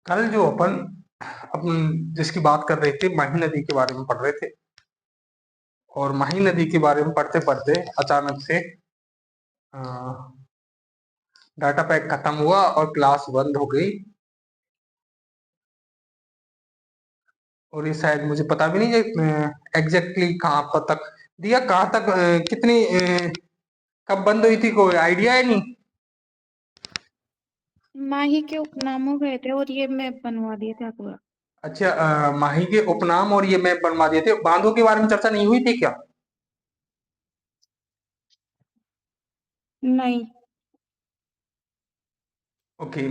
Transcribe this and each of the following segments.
कल जो अपन जिसकी बात कर रहे थे, माही नदी के बारे में पढ़ रहे थे, और माही नदी के बारे में पढ़ते पढ़ते अचानक से डाटा पैक खत्म हुआ और क्लास बंद हो गई। और ये शायद मुझे पता भी नहीं एग्जैक्टली कहाँ पर तक दिया, कहाँ तक कितनी कब बंद हुई थी, कोई आइडिया है नहीं। माही के उपनामों गए थे और ये मैप बनवा दिए थे पूरा। अच्छा, माही के उपनाम और ये मैप बनवा दिए थे। बांधों के बारे में चर्चा नहीं हुई थी क्या? नहीं। ओके।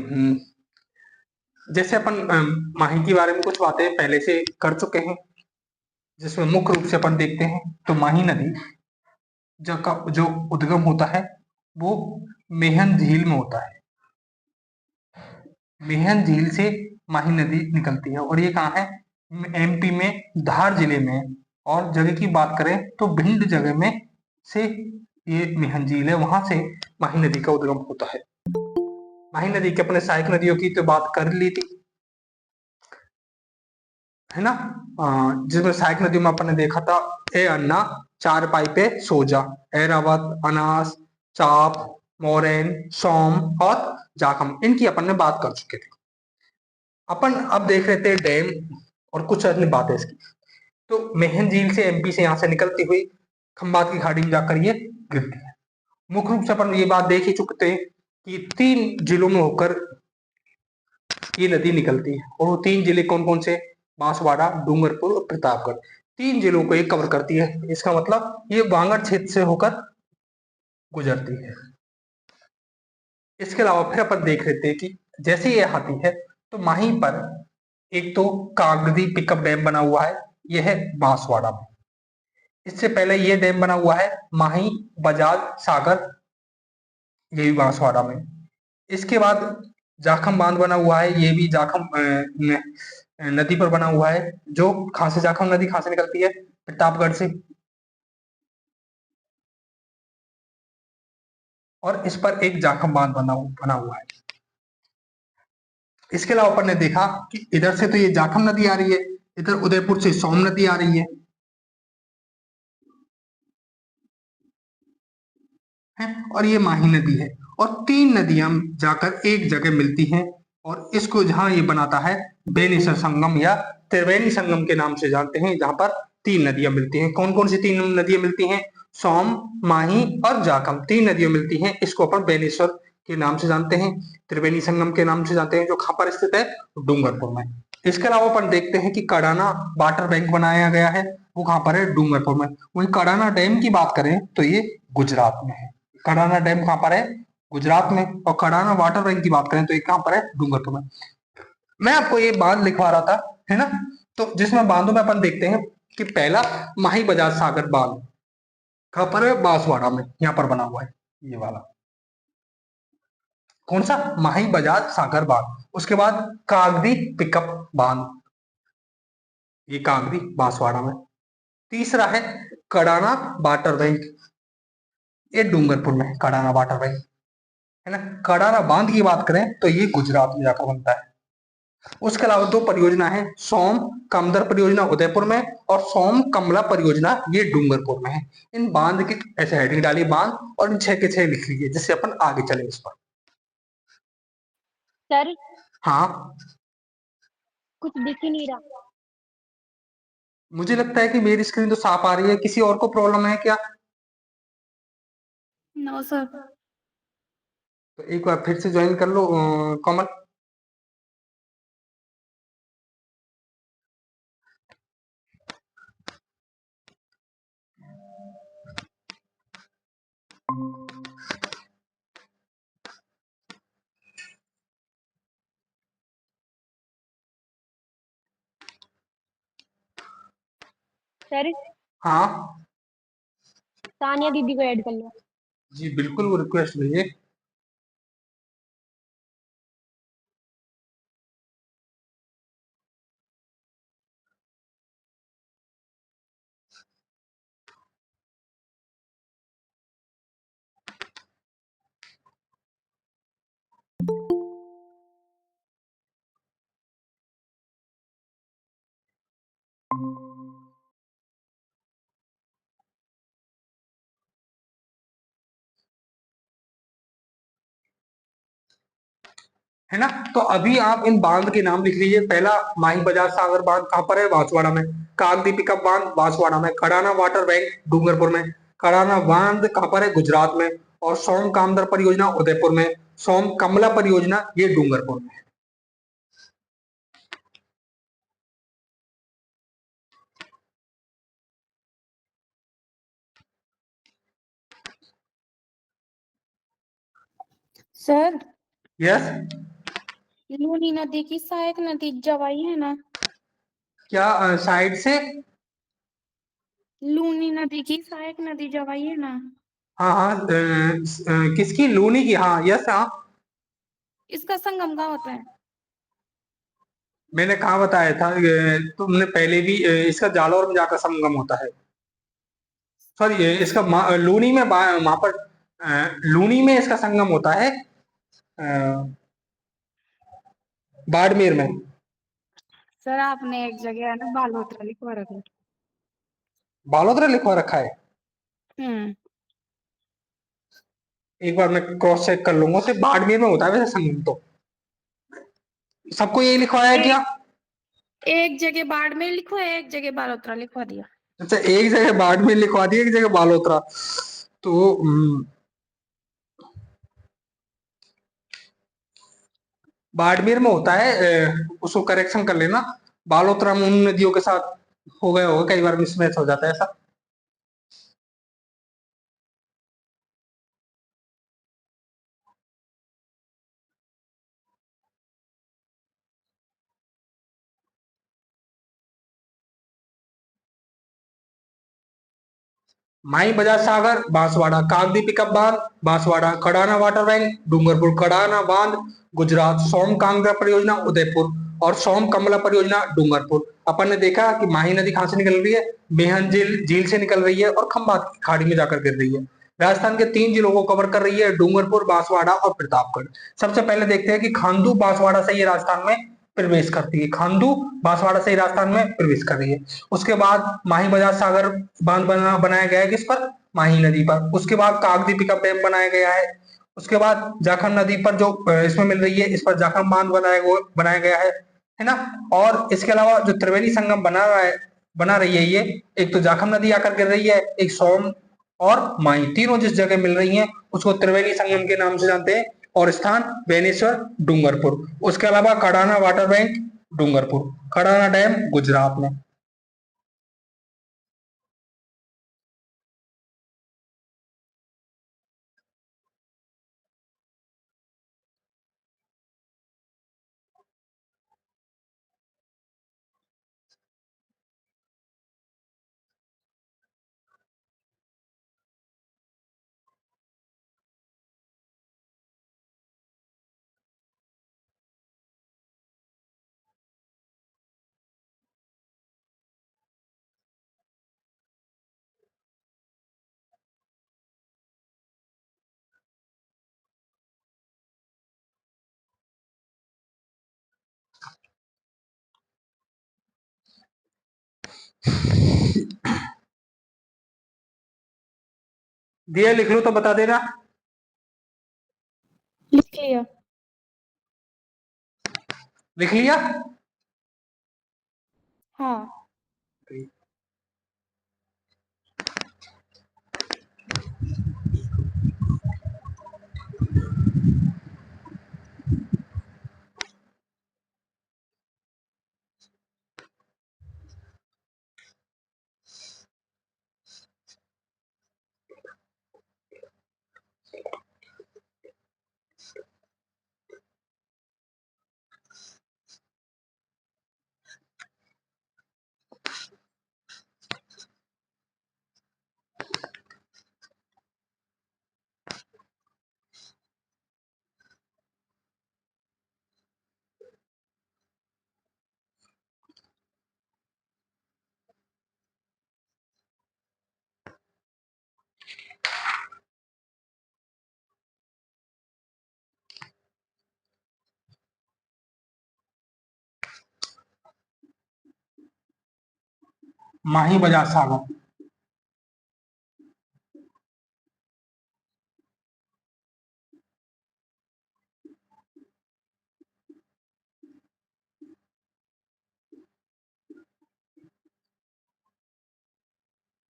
जैसे अपन माही के बारे में कुछ बातें पहले से कर चुके हैं, जिसमें मुख्य रूप से अपन देखते हैं तो माही नदी जो उद्गम होता है वो मेहन झील में होता है। मेहन झील से माही नदी निकलती है और ये कहाँ है? एमपी में धार जिले में। और जगह की बात करें तो भिंड जगह में से ये मेहन झील है, वहां से माही नदी का उद्गम होता है। माही नदी के अपने सहायक नदियों की तो बात कर ली थी, है ना। जिसमें सहायक नदियों में अपन ने देखा था ए अन्ना, चार पाई पे सोजा, ऐरावत, अनास, चाप, मोरेन, सोम और जाखम, इनकी अपन ने बात कर चुके थे। अपन अब देख रहे थे डैम और कुछ अन्य बातें इसकी। तो मेहन झील से एमपी से यहाँ से निकलती हुई खंबात की खाड़ी में जाकर ये गिरती है। मुख्य रूप से अपन ये बात देख ही चुके थे कि 3 जिलों में होकर ये नदी निकलती है। और वो 3 जिले कौन कौन से? बांसवाड़ा, डूंगरपुर और प्रतापगढ़। 3 जिलों को ये कवर करती है। इसका मतलब ये वांगड़ क्षेत्र से होकर गुजरती है। इसके अलावा फिर अपन देख रहे थे कि जैसे ये आती है तो माही पर एक तो कागदी पिकअप डैम बना हुआ है, यह है बांसवाड़ा में। इससे पहले ये डैम बना हुआ है माही बजाज सागर, ये भी बांसवाड़ा में। इसके बाद जाखम बांध बना हुआ है, ये भी जाखम नदी पर बना हुआ है। जो कहां से, जाखम नदी कहां से निकलती है? प्रतापगढ़ से। और इस पर एक जाखम बांध बना हुआ है। इसके अलावा अपन ने देखा कि इधर से तो ये जाखम नदी आ रही है, इधर उदयपुर से सोम नदी आ रही है और ये माही नदी है। और 3 नदियां जाकर एक जगह मिलती हैं और इसको जहां ये बनाता है बेनिसर संगम या त्रिवेणी संगम के नाम से जानते हैं, जहां पर 3 नदियां मिलती हैं। कौन कौन सी 3 नदियां मिलती हैं? सोम, माही और जाखम, 3 नदियां मिलती हैं। इसको अपन बेनिसर के नाम से जानते हैं, त्रिवेणी संगम के नाम से जानते हैं, जो कहां पर स्थित है? डूंगरपुर में। इसके अलावा अपन देखते हैं कि कडाना वाटर बैंक बनाया गया है, वो कहां पर है? डूंगरपुर में। वहीं कडाना डैम की बात करें तो ये गुजरात में है। कडाना डैम कहां पर है? गुजरात में। और कडाना वाटर बैंक की बात करें तो ये कहां पर है? डूंगरपुर में। मैं आपको ये बांध लिखवा रहा था, है ना। तो जिसमें बांधों में अपन देखते हैं कि पहला माही बजाज सागर बांध कहां पर है? बांसवाड़ा में, यहाँ पर बना हुआ है ये वाला। कौन सा? माही बजाज सागर बांध। उसके बाद कागदी पिकअप बांध, ये कागदी बांसवाड़ा में। तीसरा है कडाना वाटर बैंक, ये डूंगरपुर में है कडाना वाटर बैंक, है ना। कडाना बांध की बात करें तो ये गुजरात में जाकर बनता है। उसके अलावा 2 परियोजना है, सोम कमदर परियोजना उदयपुर में और सोम कमला परियोजना ये डूंगरपुर में है। इन बांध की ऐसे हेडिंग डाली बांध और इन 6 के 6 लिख लीजिए, जिससे अपन आगे चले इस पर। सर हाँ, कुछ दिख ही नहीं रहा। मुझे लगता है कि मेरी स्क्रीन तो साफ आ रही है, किसी और को प्रॉब्लम है क्या? No sir. तो एक बार फिर से ज्वाइन कर लो कमल। सर हाँ तानिया दीदी को ऐड कर लो। जी बिल्कुल, वो रिक्वेस्ट भेजिए। है ना। तो अभी आप इन बांध के नाम लिख लीजिए। पहला माही बजाज सागर बांध कहाँ पर है? बांसवाड़ा में। काकदीपिका बांध बांसवाड़ा में। कड़ाना वाटर बैंक डूंगरपुर में। कड़ाना बांध कहाँ पर है? गुजरात में। और सोम कामदर परियोजना उदयपुर में। सोम कमला परियोजना ये डूंगरपुर में। Sir, yes. लूनी नदी की सहायक नदी जवाई है ना? क्या साइड से? लूनी नदी की सहायक नदी जवाई है ना? हाँ हाँ, किसकी? लूनी की, हाँ यस हाँ। इसका संगम कहाँ होता है? मैंने कहाँ बताया था? तुमने पहले भी इसका जालौर में जाकर संगम होता है। सॉरी, इसका लूनी में वहां पर लूनी में इसका संगम होता है, बाड़मेर में। सर, आपने एक जगह है ना बालोतरा लिखवा रखा। बालोतरा लिखवा रखा है। हम्म। एक बार मैं क्रॉस चेक कर लूंगा। तो बाड़मेर में होता है वैसे संगम तो। सबको यही लिखवाया है क्या? एक एक जगह बाड़मेर लिखो, एक जगह बालोतरा लिखवा दिया। अच्छा, एक जगह बाड़मेर लिखवा दिया, एक जगह बालोतरा। तो बाड़मेर में होता है। उसको करेक्शन कर लेना। बालोतरा में उन नदियों के साथ हो गया होगा, कई बार मिसमैच हो जाता है ऐसा। माई बजाज सागर बांसवाड़ा। कागदी पिकअप बांध बांसवाड़ा। Kadana water bank Dungarpur. कड़ाना बांध गुजरात। सोम कांगड़ा परियोजना उदयपुर। और सोम कमला परियोजना डूंगरपुर। अपन ने देखा कि माही नदी कहां से निकल रही है? बेहन झील झील से निकल रही है और खंबात की खाड़ी में जाकर गिर रही है। राजस्थान के 3 जिलों को कवर कर रही है, डूंगरपुर, बांसवाड़ा और प्रतापगढ़। सबसे पहले देखते हैं कि खांडू बांसवाड़ा से ये राजस्थान में प्रवेश करती है। खांडू बांसवाड़ा से ही राजस्थान में प्रवेश कर रही है। उसके बाद माही बजाज सागर बांध बनाया गया है किस पर? माही नदी पर। उसके बाद कागदी पिकअप डैम बनाया गया है। उसके बाद जाखम नदी पर जो इसमें मिल रही है, इस पर जाखम बांध बनाया गया है ना। और इसके अलावा जो त्रिवेणी संगम बना रही है ये, एक तो जाखम नदी आकर गिर रही है, एक सोम और माई, तीनों जिस जगह मिल रही हैं उसको त्रिवेणी संगम के नाम से जानते हैं। और स्थान बेनेश्वर डूंगरपुर। उसके अलावा Kadana water bank Dungarpur. Kadana dam Gujarat में। दिया लिख लो तो बता देना। लिख लिया। लिख लिया। हाँ। माही बजाज सागर।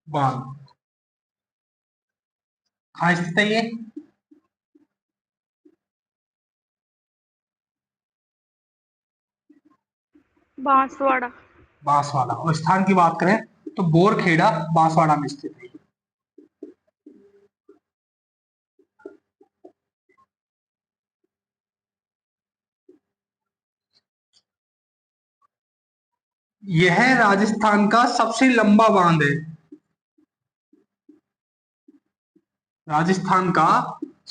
बांध कहाँ स्थित है ये? बांसवाड़ा। बांसवाड़ा। और स्थान की बात करें तो बोरखेड़ा बांसवाड़ा में स्थित है। यह राजस्थान का सबसे लंबा बांध है। राजस्थान का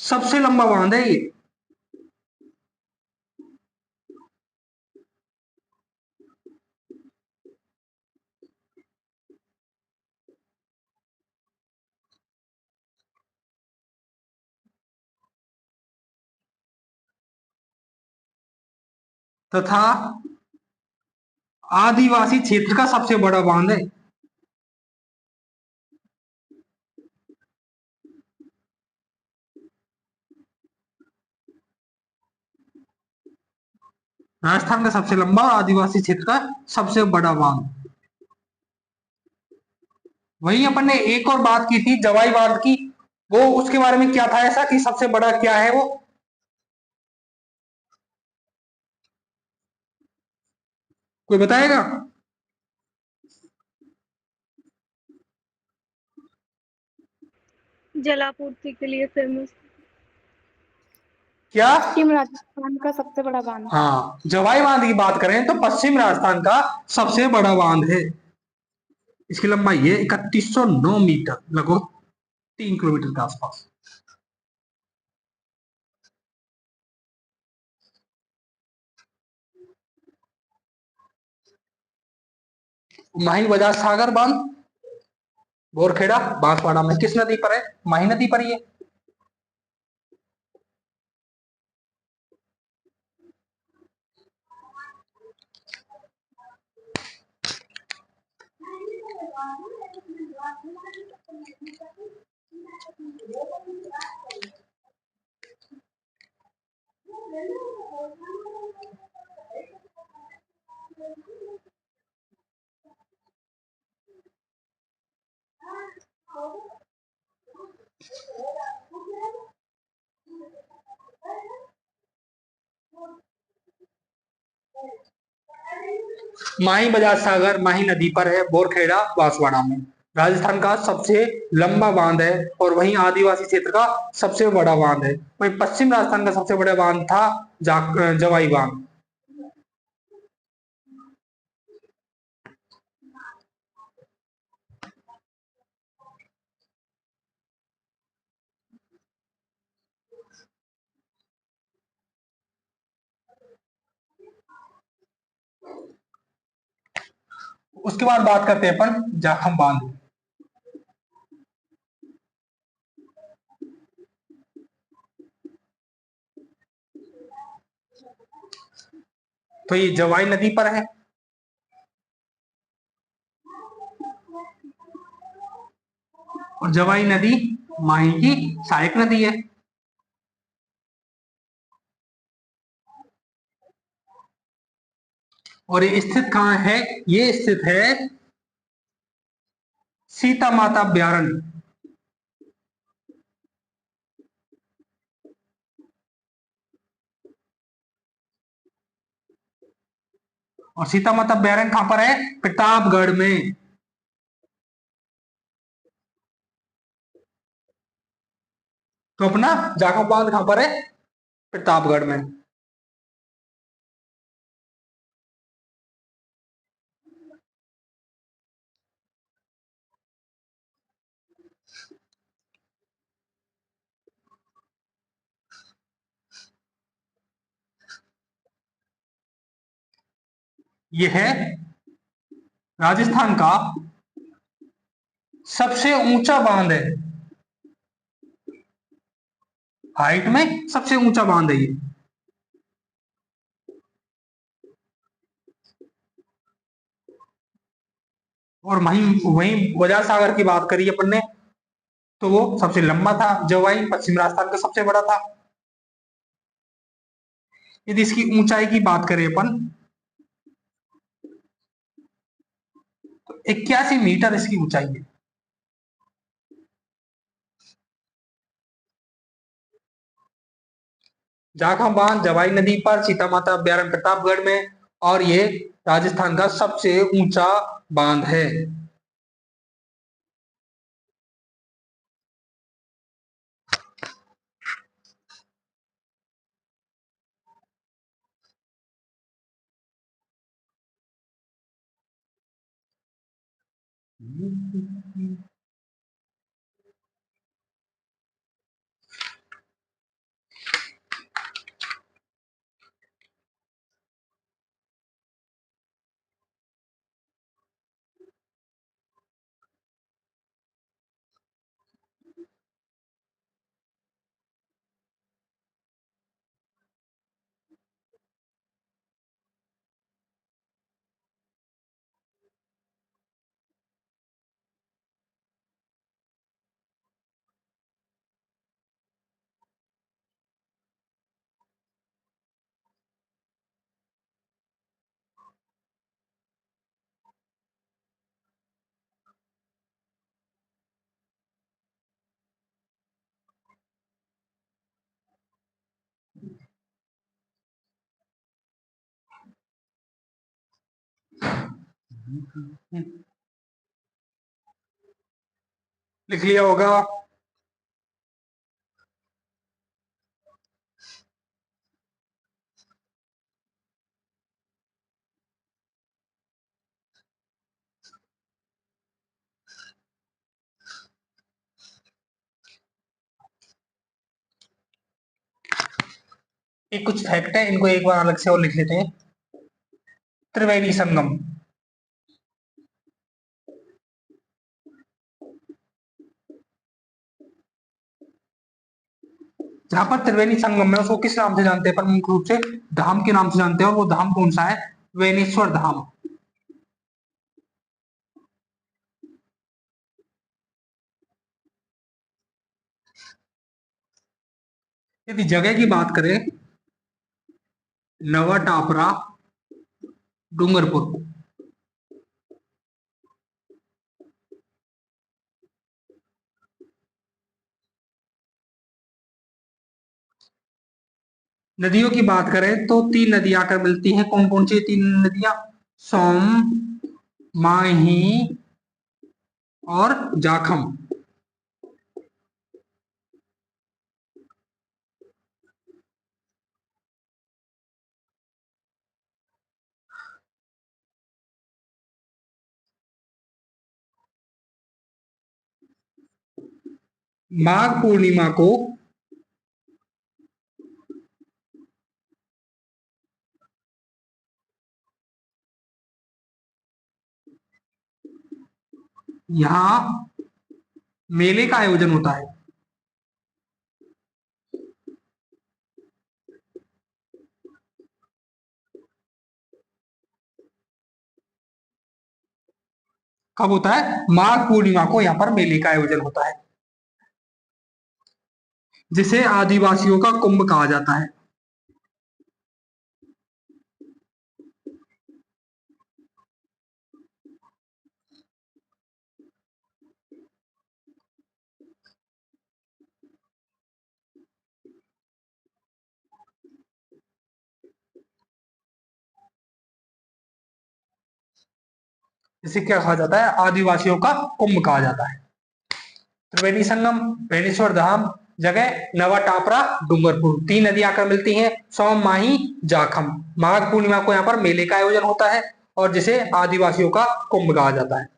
सबसे लंबा बांध है ये। तथा आदिवासी क्षेत्र का सबसे बड़ा बांध है। राजस्थान का सबसे लंबा और आदिवासी क्षेत्र का सबसे बड़ा बांध। वही अपन ने एक और बात की थी जवाई बांध की, वो उसके बारे में क्या था ऐसा कि सबसे बड़ा क्या है वो? कोई बताएगा? जलापूर्ति के लिए फेमस। क्या? पश्चिम राजस्थान का सबसे बड़ा बांध। हाँ, जवाई बांध की बात करें तो पश्चिम राजस्थान का सबसे बड़ा बांध है। इसकी लंबाई है 3109 मीटर, लगभग 3 किलोमीटर के आसपास। माही बजाज सागर बांध बोरखेड़ा बांसवाड़ा में किस नदी पर है? माही नदी पर ही है। माही बजाज सागर माही नदी पर है, बोरखेड़ा बांसवाड़ा में। राजस्थान का सबसे लंबा बांध है और वहीं आदिवासी क्षेत्र का सबसे बड़ा बांध है। वहीं पश्चिम राजस्थान का सबसे बड़ा बांध था जवाई बांध। उसके बाद बात करते हैं अपन जाखम बांध। तो ये जवाई नदी पर है। और जवाई नदी माही की सहायक नदी है। और ये स्थित कहाँ है? ये स्थित है सीता माता अभ्यारण्य। और सीता माता अभ्यारण्य कहां पर है? प्रतापगढ़ में। तो अपना जाखम बांध कहां पर है? प्रतापगढ़ में। यह है राजस्थान का सबसे ऊंचा बांध है। हाइट में सबसे ऊंचा बांध है ये। और वहीं वहीं बजाज सागर की बात करी अपन ने, तो वो सबसे लंबा था। जवाई पश्चिम राजस्थान का सबसे बड़ा था। यदि इसकी ऊंचाई की बात करें अपन, तो 81 मीटर इसकी ऊंचाई है। जाखम बांध जवाई नदी पर, सीता माता अभ्यारण्य प्रतापगढ़ में, और ये राजस्थान का सबसे ऊंचा बांध है। लिख लिया होगा। ये कुछ फैक्ट है, इनको एक बार अलग से और लिख लेते हैं। त्रिवेणी संगम, जहां पर त्रिवेणी संगम है उसको किस नाम से जानते हैं? प्रमुख रूप से धाम के नाम से जानते हैं, और वो धाम कौन सा है? वेनेश्वर धाम। यदि जगह की बात करें, नवा टापरा, डूंगरपुर। नदियों की बात करें तो 3 नदियां आकर मिलती हैं। कौन कौन सी 3 नदियां? सोम, माही और जाखम। माघ पूर्णिमा को यहाँ मेले का आयोजन होता है। कब होता है? माघ पूर्णिमा को यहाँ पर मेले का आयोजन होता है, जिसे आदिवासियों का कुंभ कहा जाता है। इसे क्या कहा जाता है? आदिवासियों का कुंभ कहा जाता है। त्रिवेणी संगम, बेनेश्वर धाम, जगह नवा टापरा, डूंगरपुर। 3 नदी आकर मिलती हैं, सोम, माही, जाखम। माघ पूर्णिमा को यहाँ पर मेले का आयोजन होता है, और जिसे आदिवासियों का कुंभ कहा जाता है।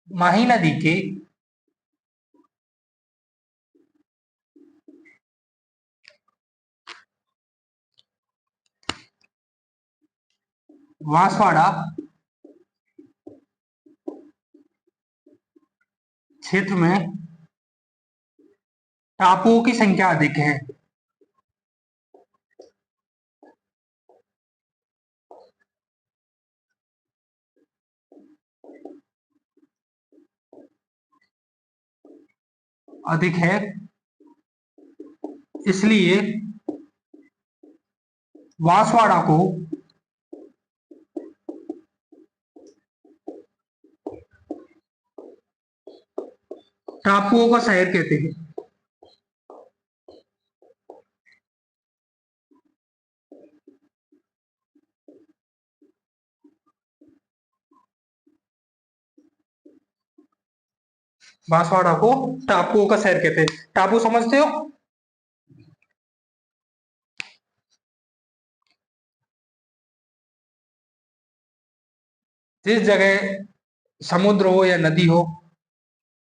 माही नदी के बांसवाड़ा क्षेत्र में टापुओं की संख्या अधिक है। अधिक है, इसलिए बांसवाड़ा को टापुओं का शहर कहते हैं। बांसवाड़ा को टापुओं का शहर कहते हैं। टापू समझते हो? जिस जगह समुद्र हो या नदी हो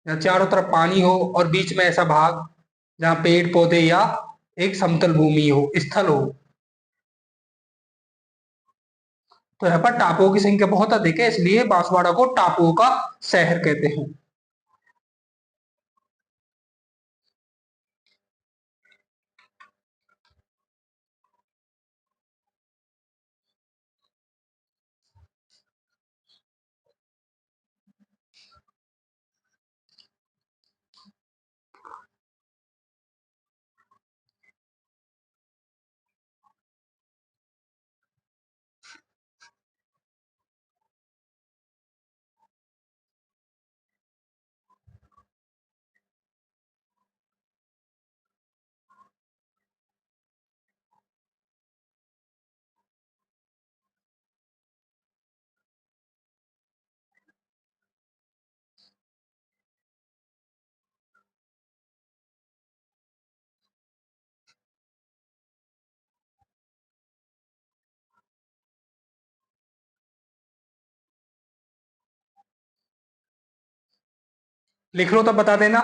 या चारों तरफ पानी हो और बीच में ऐसा भाग जहाँ पेड़ पौधे या एक समतल भूमि हो, स्थल हो, तो यहाँ पर टापुओं की संख्या बहुत अधिक है, इसलिए बांसवाड़ा को टापुओं का शहर कहते हैं। लिख लो तब बता देना।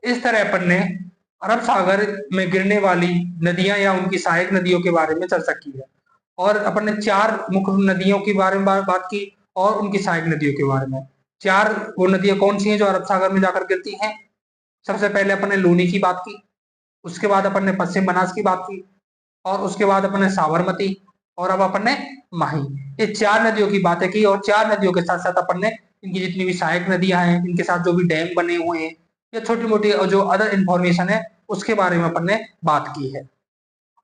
इस तरह अपन ने अरब सागर में गिरने वाली नदियां या उनकी सहायक नदियों के बारे में चर्चा की है, और अपन ने चार मुख्य नदियों के बारे में बात की और उनकी सहायक नदियों के बारे में। चार वो नदियां कौन सी हैं जो अरब सागर में जाकर गिरती हैं? सबसे पहले अपन ने लूनी की बात की, उसके बाद अपन ने पश्चिम बनास की बात की, और उसके बाद अपन ने साबरमती, और अब अपन ने माही। ये चार नदियों की बातें की, और चार नदियों के साथ साथ अपन ने इनकी जितनी भी सहायक नदियां हैं, इनके साथ जो भी डैम बने हुए हैं या छोटी मोटी जो अदर इंफॉर्मेशन है उसके बारे में अपन ने बात की है।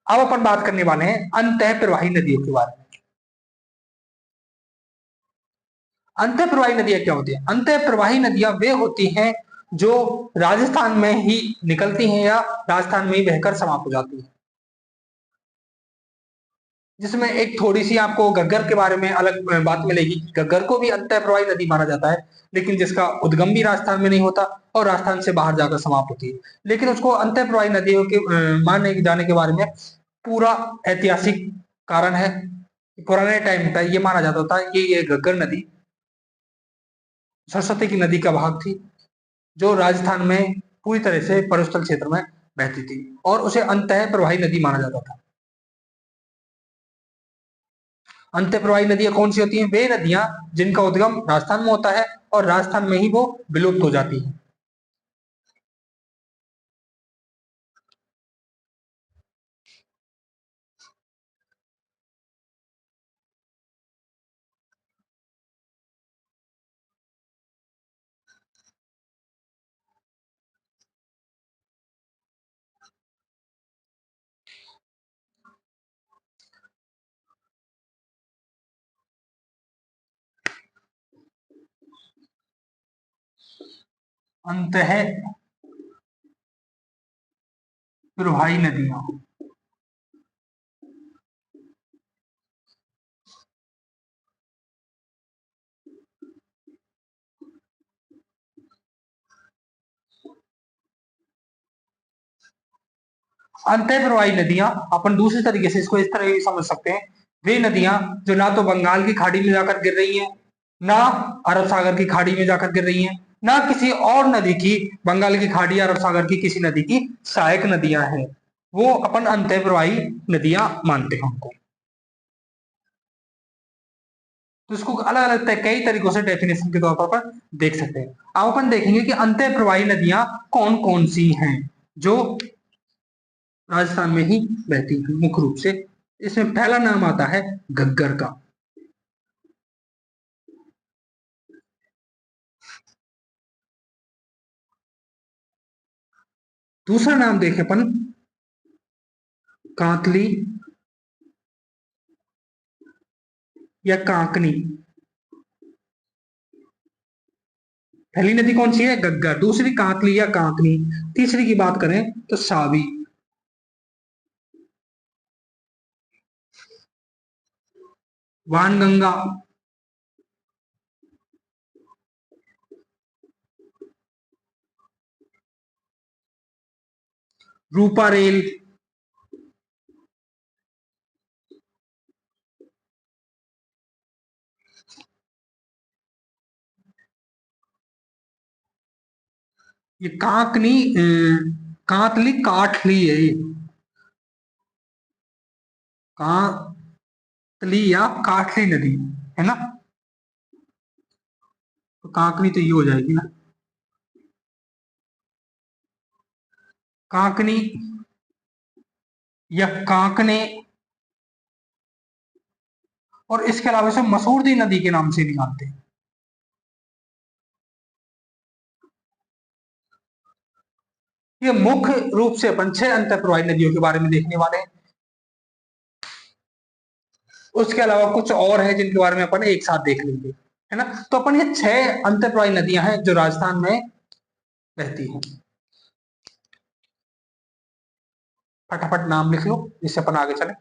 अब अपन बात करने वाले हैं अंतः प्रवाही नदियों के बारे में। अंतः प्रवाही नदियां क्या होती है? अंतः प्रवाही नदियां वे होती हैं जो राजस्थान में ही निकलती हैं या राजस्थान में ही बहकर समाप्त हो जाती हैं। जिसमें एक थोड़ी सी आपको घग्गर के बारे में अलग बात मिलेगी। घग्गर को भी अंतः प्रवाही नदी माना जाता है, लेकिन जिसका उद्गम भी राजस्थान में नहीं होता और राजस्थान से बाहर जाकर समाप्त होती है। लेकिन उसको अंतः प्रवाही नदियों के माने जाने के बारे में पूरा ऐतिहासिक कारण है। पुराने टाइम तक ये माना जाता था कि ये घग्गर नदी सरस्वती की नदी का भाग थी, जो राजस्थान में पूरी तरह से परिस्थल क्षेत्र में बहती थी, और उसे अंतः प्रवाही नदी माना जाता था। अंतःप्रवाही नदियां कौन सी होती हैं? वे नदियां जिनका उद्गम राजस्थान में होता है और राजस्थान में ही वो विलुप्त हो जाती हैं। अंतः प्रवाही नदियां। अंतः प्रवाही नदियां अपन दूसरे तरीके से इसको इस तरह भी समझ सकते हैं, वे नदियां जो ना तो बंगाल की खाड़ी में जाकर गिर रही हैं, ना अरब सागर की खाड़ी में जाकर गिर रही हैं, ना किसी और नदी की, बंगाल की खाड़ी या अरब सागर की किसी नदी की सहायक नदियां हैं, वो अपन अंतः प्रवाही नदियां मानते हैं उनको। तो इसको अलग अलग कई तरीकों से डेफिनेशन के तौर पर देख सकते हैं। अब अपन देखेंगे कि अंतः प्रवाही नदियां कौन कौन सी हैं जो राजस्थान में ही बहती है मुख्य रूप से। इसमें पहला नाम आता है घग्गर का। दूसरा नाम देखें अपन कांतली या कांकनी। पहली नदी कौन सी है? घग्गर। दूसरी कांतली या कांकनी। तीसरी की बात करें तो सावी। वानगंगा, रूपारेल, ये कांकनी, कांतली काठली है ये, कांतली या काठली नदी है ना। तो कांकनी तो ये हो जाएगी ना, कांकनी या कांकने। और इसके अलावा इसे मसूरदी नदी के नाम से भी जानते हैं। ये मुख्य रूप से अपन 6 अंतःप्रवाही नदियों के बारे में देखने वाले हैं। उसके अलावा कुछ और है जिनके बारे में अपन एक साथ देख लेंगे, है ना। तो अपन ये 6 अंतःप्रवाही नदियां हैं जो राजस्थान में बहती हैं। फटाफट नाम लिख लो जिससे अपन आगे चले।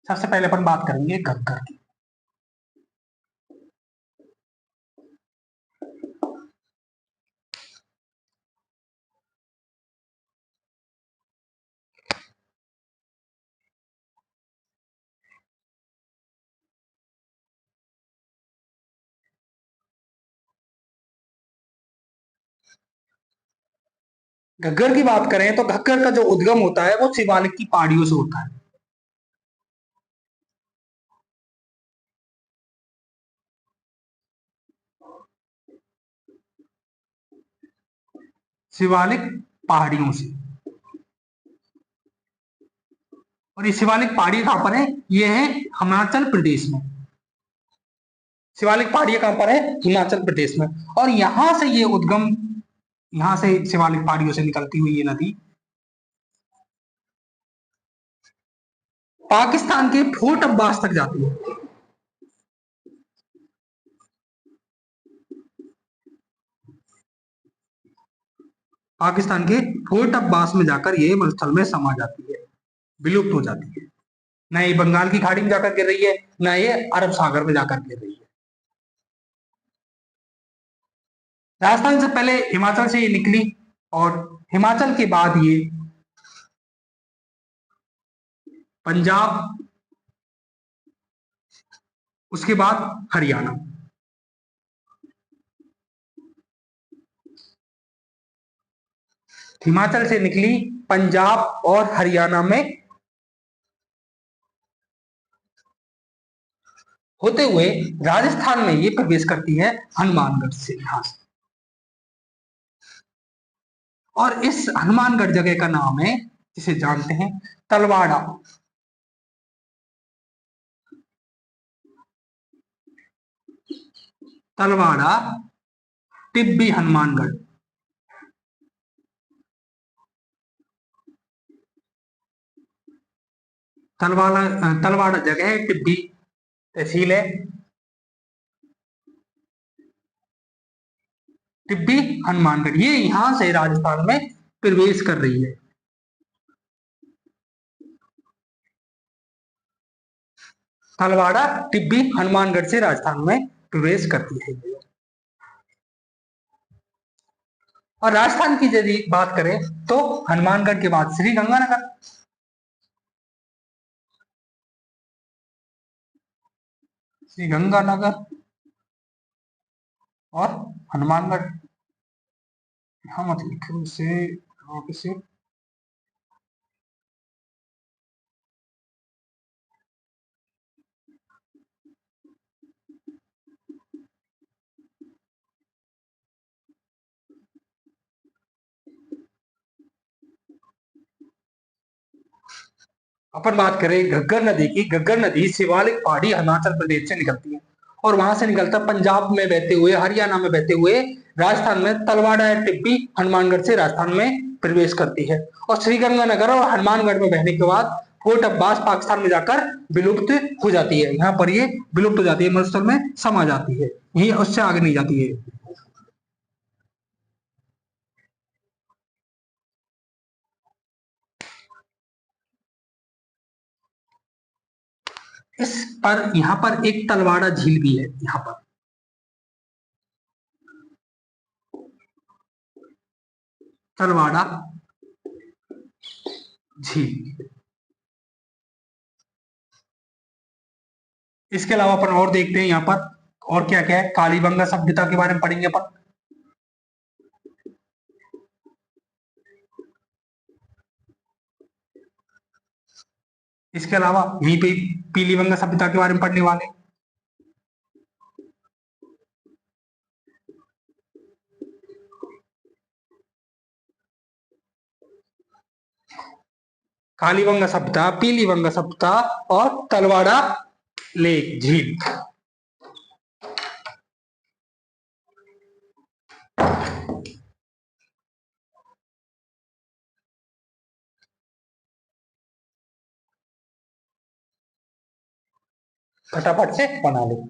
सबसे पहले अपन बात करेंगे घग्गर की। घग्गर की बात करें तो घग्गर का जो उद्गम होता है वो शिवालिक की पहाड़ियों से होता है। शिवालिक पहाड़ियों से। और ये शिवालिक पहाड़ी कहां पर है? ये है हिमाचल प्रदेश में। शिवालिक पहाड़ियां कहां पर है? हिमाचल प्रदेश में। और यहां से ये उद्गम, यहां से शिवालिक पहाड़ियों से निकलती हुई ये नदी पाकिस्तान के फोर्ट अब्बास तक जाती है। पाकिस्तान के फोर्ट अब्बास में जाकर ये मरुस्थल में समा जाती है, विलुप्त हो जाती है। न ये बंगाल की खाड़ी में जाकर गिर रही है, न ये अरब सागर में जाकर गिर रही है। राजस्थान से पहले हिमाचल से ये निकली और हिमाचल के बाद ये पंजाब, उसके बाद हरियाणा। हिमाचल से निकली, पंजाब और हरियाणा में होते हुए राजस्थान में ये प्रवेश करती है हनुमानगढ़ से, यहां से। और इस हनुमानगढ़ जगह का नाम है, जिसे जानते हैं तलवाड़ा। तलवाड़ा, टिब्बी, हनुमानगढ़। तलवाड़ा जगह है, टिब्बी तहसील है। टिब्बी, हनुमानगढ़, ये यहां से राजस्थान में प्रवेश कर रही है। तलवाड़ा, टिब्बी, हनुमानगढ़ से राजस्थान में प्रवेश करती है। और राजस्थान की यदि बात करें तो हनुमानगढ़ के बाद श्री गंगानगर। श्री गंगानगर और हनुमानगढ़, यहां मत लिखो से, यहाँ पे से अपन बात करें घग्गर नदी की। घग्गर नदी शिवालिक पहाड़ी हिमाचल प्रदेश से निकलती है और वहां से निकलता पंजाब में बहते हुए, हरियाणा में बहते हुए राजस्थान में तलवाड़ा या टिब्बी, हनुमानगढ़ से राजस्थान में प्रवेश करती है। और श्रीगंगानगर और हनुमानगढ़ में बहने के बाद फोर्ट अब्बास पाकिस्तान में जाकर विलुप्त हो जाती है। यहाँ पर ये विलुप्त हो जाती है, मरुस्थल में समा जाती है, यही उससे आगे नहीं जाती है। इस पर यहाँ पर एक तलवाड़ा झील भी है, यहाँ पर तलवाड़ा झील। इसके अलावा अपन और देखते हैं यहाँ पर और क्या क्या है। कालीबंगा सभ्यता के बारे में पढ़ेंगे अपन। इसके अलावा यहीं पे पीलीबंगा सभ्यता के बारे में पढ़ने वाले हैं। कालीबंगा सभ्यता, पीलीबंगा सभ्यता और तलवाड़ा लेक झील। फटाफट से बना लो।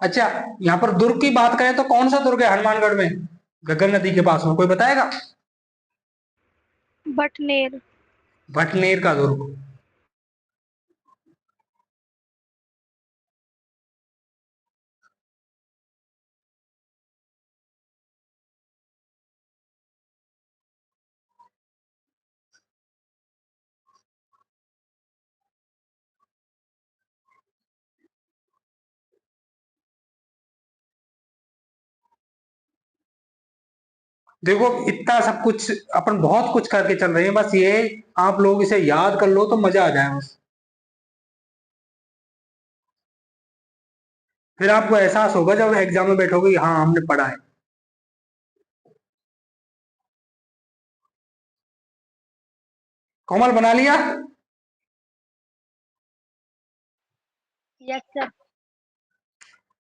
अच्छा, यहाँ पर दुर्ग की बात करें तो कौन सा दुर्ग है हनुमानगढ़ में, घग्गर नदी के पास में, कोई बताएगा? बटनेर। भटनेर का दुर्ग। देखो इतना सब कुछ अपन बहुत कुछ करके चल रहे हैं, बस ये आप लोग इसे याद कर लो तो मजा आ जाए बस। फिर आपको एहसास होगा जब एग्जाम में बैठोगे, हाँ हमने पढ़ा है। कोमल बना लिया? Yes sir.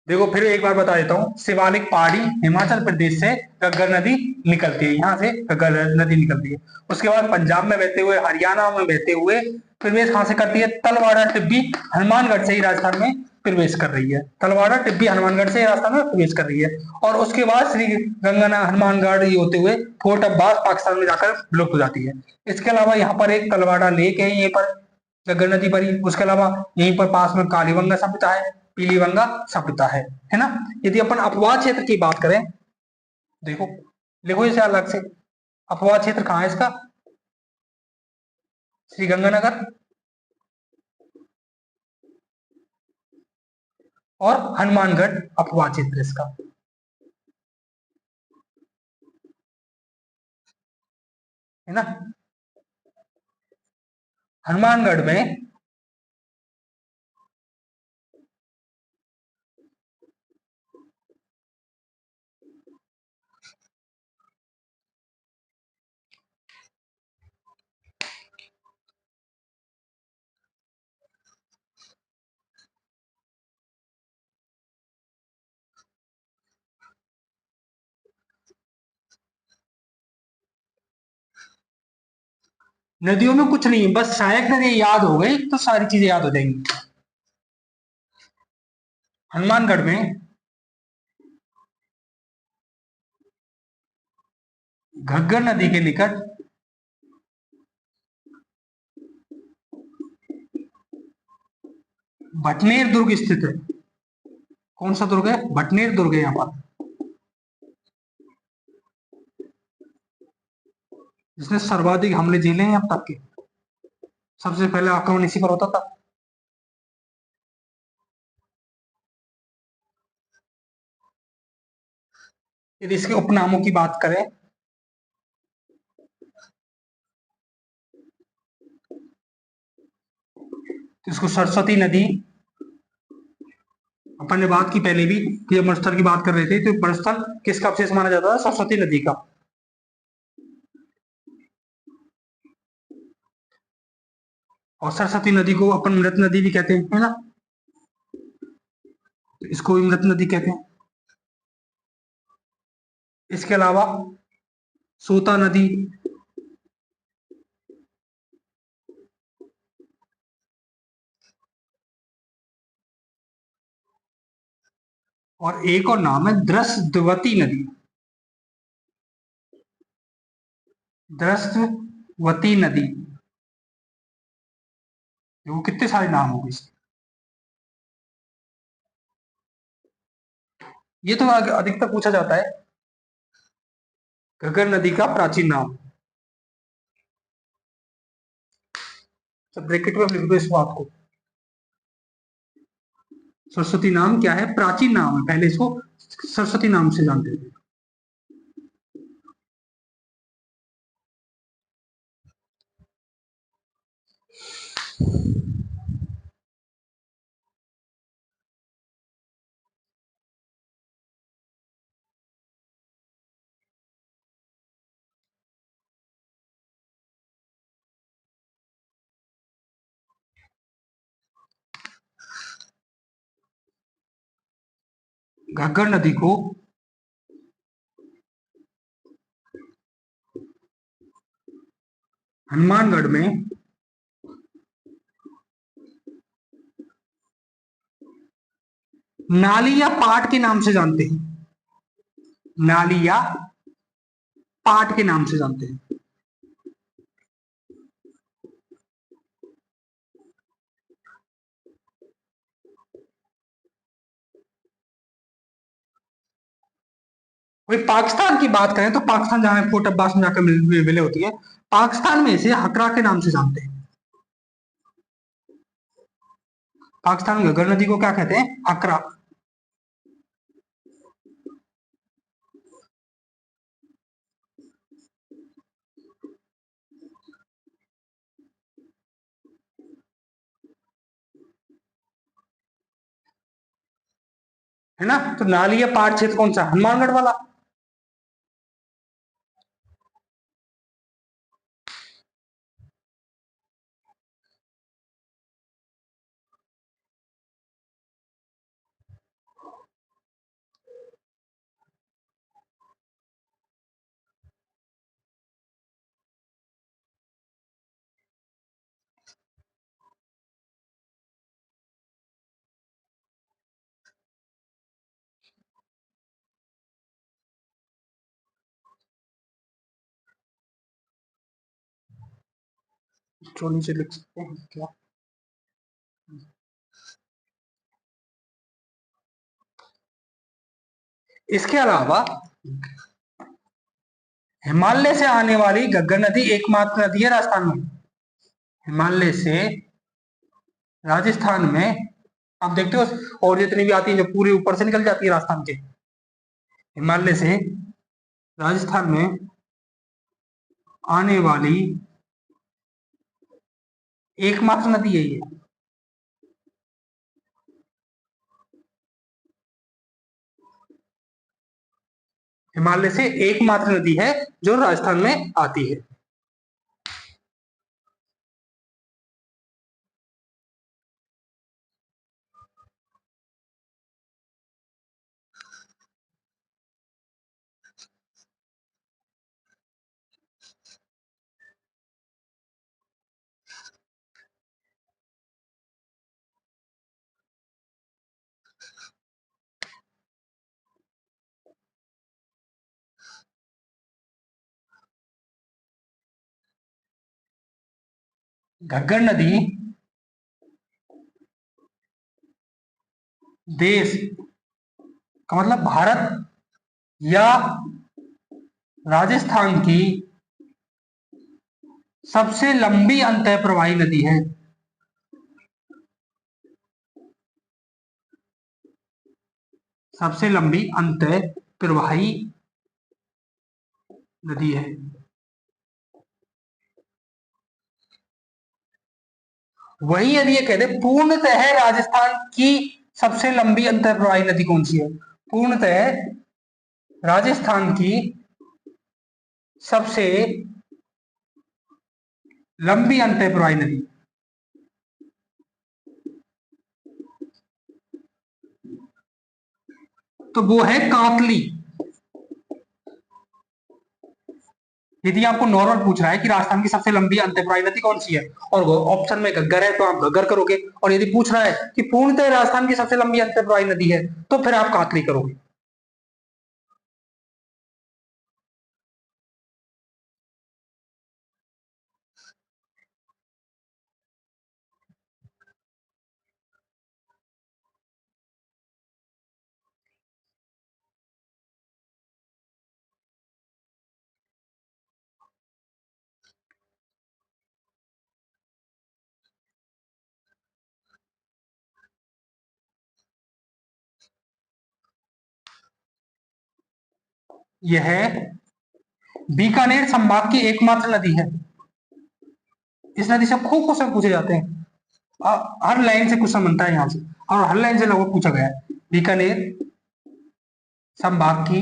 देखो फिर एक बार बता देता हूँ, शिवालिक पहाड़ी हिमाचल प्रदेश से घग्गर नदी निकलती है, यहाँ से घग्गर नदी निकलती है। उसके बाद पंजाब में बहते हुए, हरियाणा में बहते हुए प्रवेश कहाँ से करती है? तलवाड़ा टिब्बी हनुमानगढ़ से ही राजस्थान में प्रवेश कर रही है। तलवाड़ा टिब्बी हनुमानगढ़ से राजस्थान में प्रवेश कर रही है। और उसके बाद श्री गंगा हनुमानगढ़ ये होते हुए फोर्ट अब्बास पाकिस्तान में जाकर विलुप्त हो जाती है। इसके अलावा यहाँ पर एक तलवाड़ा लेक है, यहीं पर घग्गर नदी पर ही। उसके अलावा यहीं पर पास में कालीबंगा सभ्यता है, पीलीबंगा सभ्यता है ना। यदि अपन अपवाद क्षेत्र की बात करें, देखो लिखो इसे अलग से, अपवाद क्षेत्र कहाँ है इसका? श्री गंगानगर और हनुमानगढ़ अपवाद क्षेत्र इसका, है ना। हनुमानगढ़ में नदियों में कुछ नहीं है, बस सहायक नदी याद हो गई तो सारी चीजें याद हो जाएंगी। हनुमानगढ़ में घग्गर नदी के निकट भटनेर दुर्ग स्थित है। कौन सा दुर्ग है? भटनेर दुर्ग है यहाँ पर, जिसने सर्वाधिक हमले झेले हैं अब तक के। सबसे पहले आक्रमण इसी पर होता था। यदि इसके उपनामों की बात करें, तो इसको सरस्वती नदी, अपन ने बात की पहले भी कि जब मरुस्थल की बात कर रहे थे तो मरुस्थल किसका अवशेष माना जाता था? सरस्वती नदी का। और सरस्वती नदी को अपन मृत नदी भी कहते हैं, है ना। तो इसको भी मृत नदी कहते हैं। इसके अलावा सोता नदी, और एक और नाम है द्रष्टवती नदी। द्रष्टवती नदी, वो कितने सारे नाम हो गए इसके। ये तो अधिकतर पूछा जाता है, घग्गर नदी का प्राचीन नाम। तो ब्रैकेट में लिख दो इस बात को, सरस्वती नाम क्या है? प्राचीन नाम है, पहले इसको सरस्वती नाम से जानते थे। घग्गर नदी को हनुमानगढ़ में नाली या पाट के नाम से जानते हैं। नाली या पाट के नाम से जानते हैं। वही पाकिस्तान की बात करें तो पाकिस्तान जहां फोर्ट अब्बास में जाकर मिले होती है, पाकिस्तान में इसे हकरा के नाम से जानते हैं। पाकिस्तान में घग्गर नदी को क्या कहते हैं? हकरा। है ना। तो नाली या पाट क्षेत्र कौन सा? हनुमानगढ़ वाला। जो नीचे लिख सकते हैं क्या? इसके अलावा हिमालय से आने वाली घग्गर नदी एकमात्र नदी है राजस्थान में। हिमालय से राजस्थान में आप देखते हो, और जितनी भी आती है जो पूरी ऊपर से निकल जाती है राजस्थान के, हिमालय से राजस्थान में आने वाली एकमात्र नदी है ये। हिमालय से एकमात्र नदी है जो राजस्थान में आती है। घग्गर नदी देश का मतलब भारत या राजस्थान की सबसे लंबी अंतः प्रवाही नदी है। सबसे लंबी अंतः प्रवाही नदी है। वही यदि ये कहते पूर्णतः राजस्थान की सबसे लंबी अंतः प्रवाही नदी कौन सी है? पूर्णतः राजस्थान की सबसे लंबी अंतः प्रवाही नदी, तो वो है कांतली। यदि आपको नॉर्मल पूछ रहा है कि राजस्थान की सबसे लंबी अंतःप्रवाही नदी कौन सी है और वो ऑप्शन में घग्गर है तो आप घग्गर करोगे, और यदि पूछ रहा है कि पूर्णतः राजस्थान की सबसे लंबी अंतःप्रवाही नदी है तो फिर आप कातली करोगे। यह बीकानेर संभाग की एकमात्र नदी है। इस नदी से खूब क्वेश्चन पूछे जाते हैं, हर लाइन से क्वेश्चन बनता है यहाँ से, और हर लाइन से लगभग पूछा गया है। बीकानेर संभाग की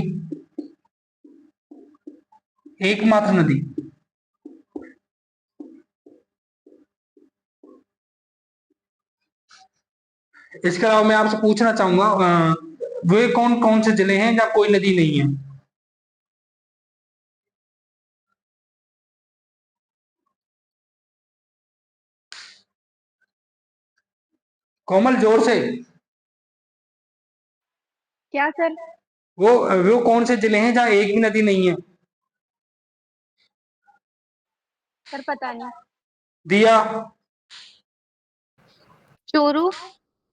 एकमात्र नदी। इसके अलावा मैं आपसे पूछना चाहूंगा वे कौन कौन से जिले हैं जहां कोई नदी नहीं है? कोमल जोर से। क्या सर? वो कौन से जिले हैं जहां एक भी नदी नहीं है? सर पता नहीं। दिया। चोरू।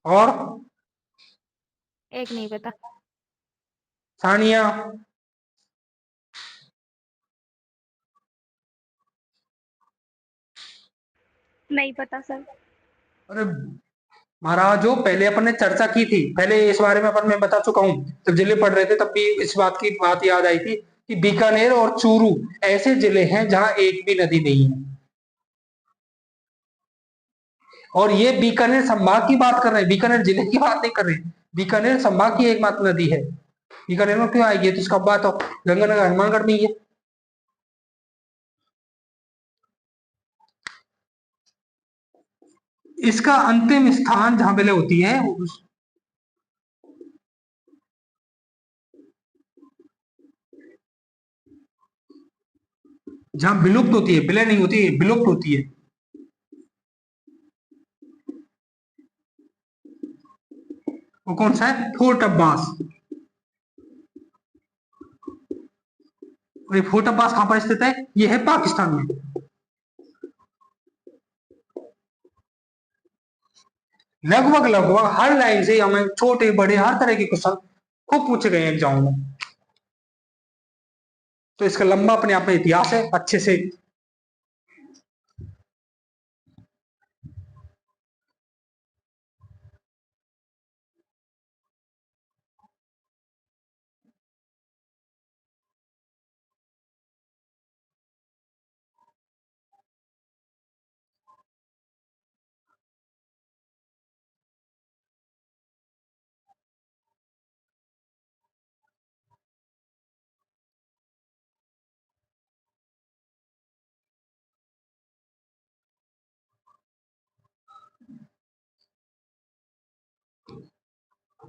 और एक नहीं पता। सानिया। नहीं पता सर। अरे महाराज, जो पहले अपन ने चर्चा की थी, पहले इस बारे में मैं बता चुका हूं, जब जिले पढ़ रहे थे तब भी इस बात की बात याद आई थी कि बीकानेर और चूरू ऐसे जिले हैं जहां एक भी नदी नहीं है। और ये बीकानेर संभाग की बात कर रहे हैं, बीकानेर जिले की बात नहीं कर रहे। बीकानेर संभाग की एकमात्र नदी है। बीकानेर में क्यों आएगी? तो इसका बात तो गंगानगर हनुमानगढ़ में ही है। इसका अंतिम स्थान जहां विलय होती है, जहां विलुप्त होती है, विलय नहीं होती है, विलुप्त होती है, वो कौन सा है? फोर्ट अब्बास। और ये फोर्ट अब्बास कहां पर स्थित है? ये है पाकिस्तान में। लगभग लगभग हर लाइन से हमें छोटे बड़े हर तरह के क्वेश्चन खूब पूछे गए हैं एग्जाम में। तो इसका लंबा अपने आप में इतिहास है अच्छे से।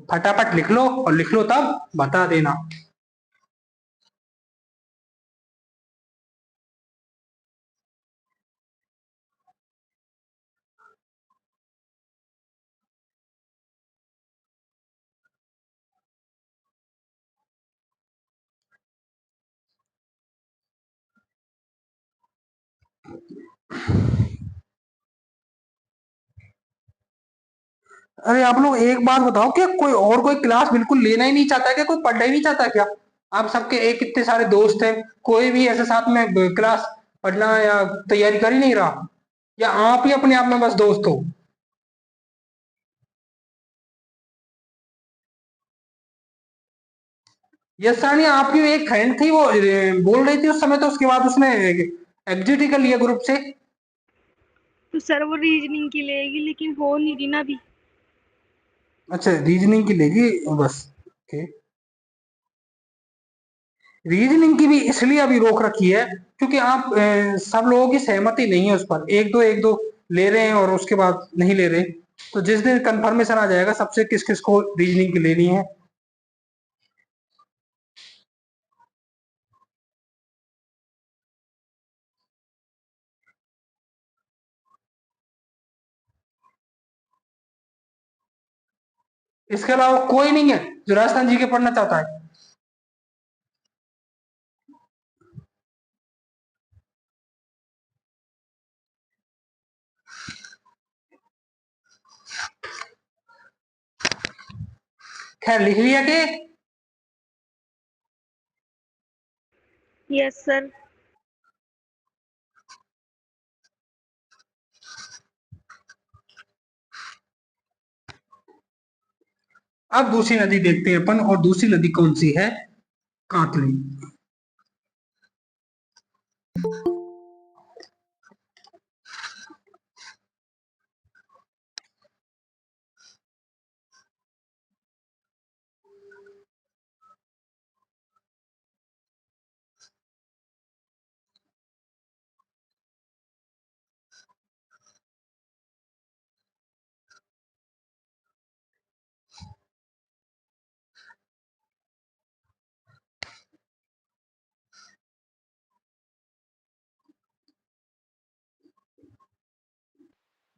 फटाफट लिख लो और लिख लो तब बता देना। अरे आप लोग एक बात बताओ, क्या कोई क्लास बिल्कुल लेना ही नहीं चाहता, क्या कोई पढ़ना ही नहीं चाहता क्या? आप सबके एक इतने सारे दोस्त हैं, कोई भी ऐसे साथ में क्लास पढ़ना या तैयारी कर ही नहीं रहा, या आप ही अपने आप में बस दोस्त हो? यस सानी, आपकी एक फ्रेंड थी, वो बोल रही थी उस समय, तो उसके बाद उसने एग्जिट ही कर लिया ग्रुप से। तो सर वो रीजनिंग की लेगी लेकिन हो नहीं रही ना अभी। अच्छा, रीजनिंग की लेगी बस। ओके। रीजनिंग की भी इसलिए अभी रोक रखी है क्योंकि आप सब लोगों की सहमति नहीं है उस पर, एक दो ले रहे हैं और उसके बाद नहीं ले रहे। तो जिस दिन कंफर्मेशन आ जाएगा सबसे किस किस को रीजनिंग की लेनी है। इसके अलावा कोई नहीं है जो राजस्थान जी के पढ़ना चाहता है? खैर, लिख लिया कि यस सर। अब दूसरी नदी देखते हैं अपन, और दूसरी नदी कौन सी है? कातली।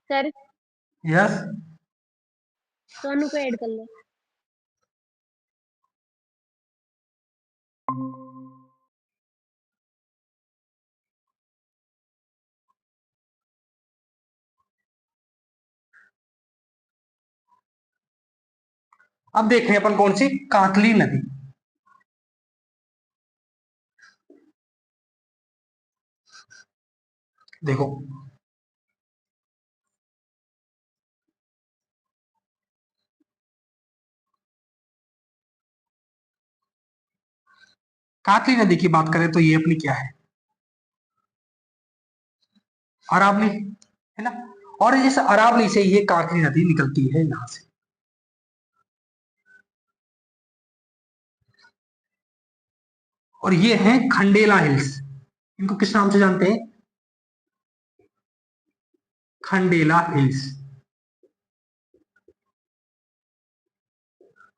Sir yes. सोनू को ऐड कर लो। अब देख रहे हैं अपन कौन सी, कातली नदी। देखो, कातली नदी की बात करें तो ये अपनी क्या है? अरावली, है ना? और इस अरावली से ये काकरी नदी निकलती है यहां से। और ये है खंडेला हिल्स। इनको किस नाम से जानते हैं? खंडेला हिल्स।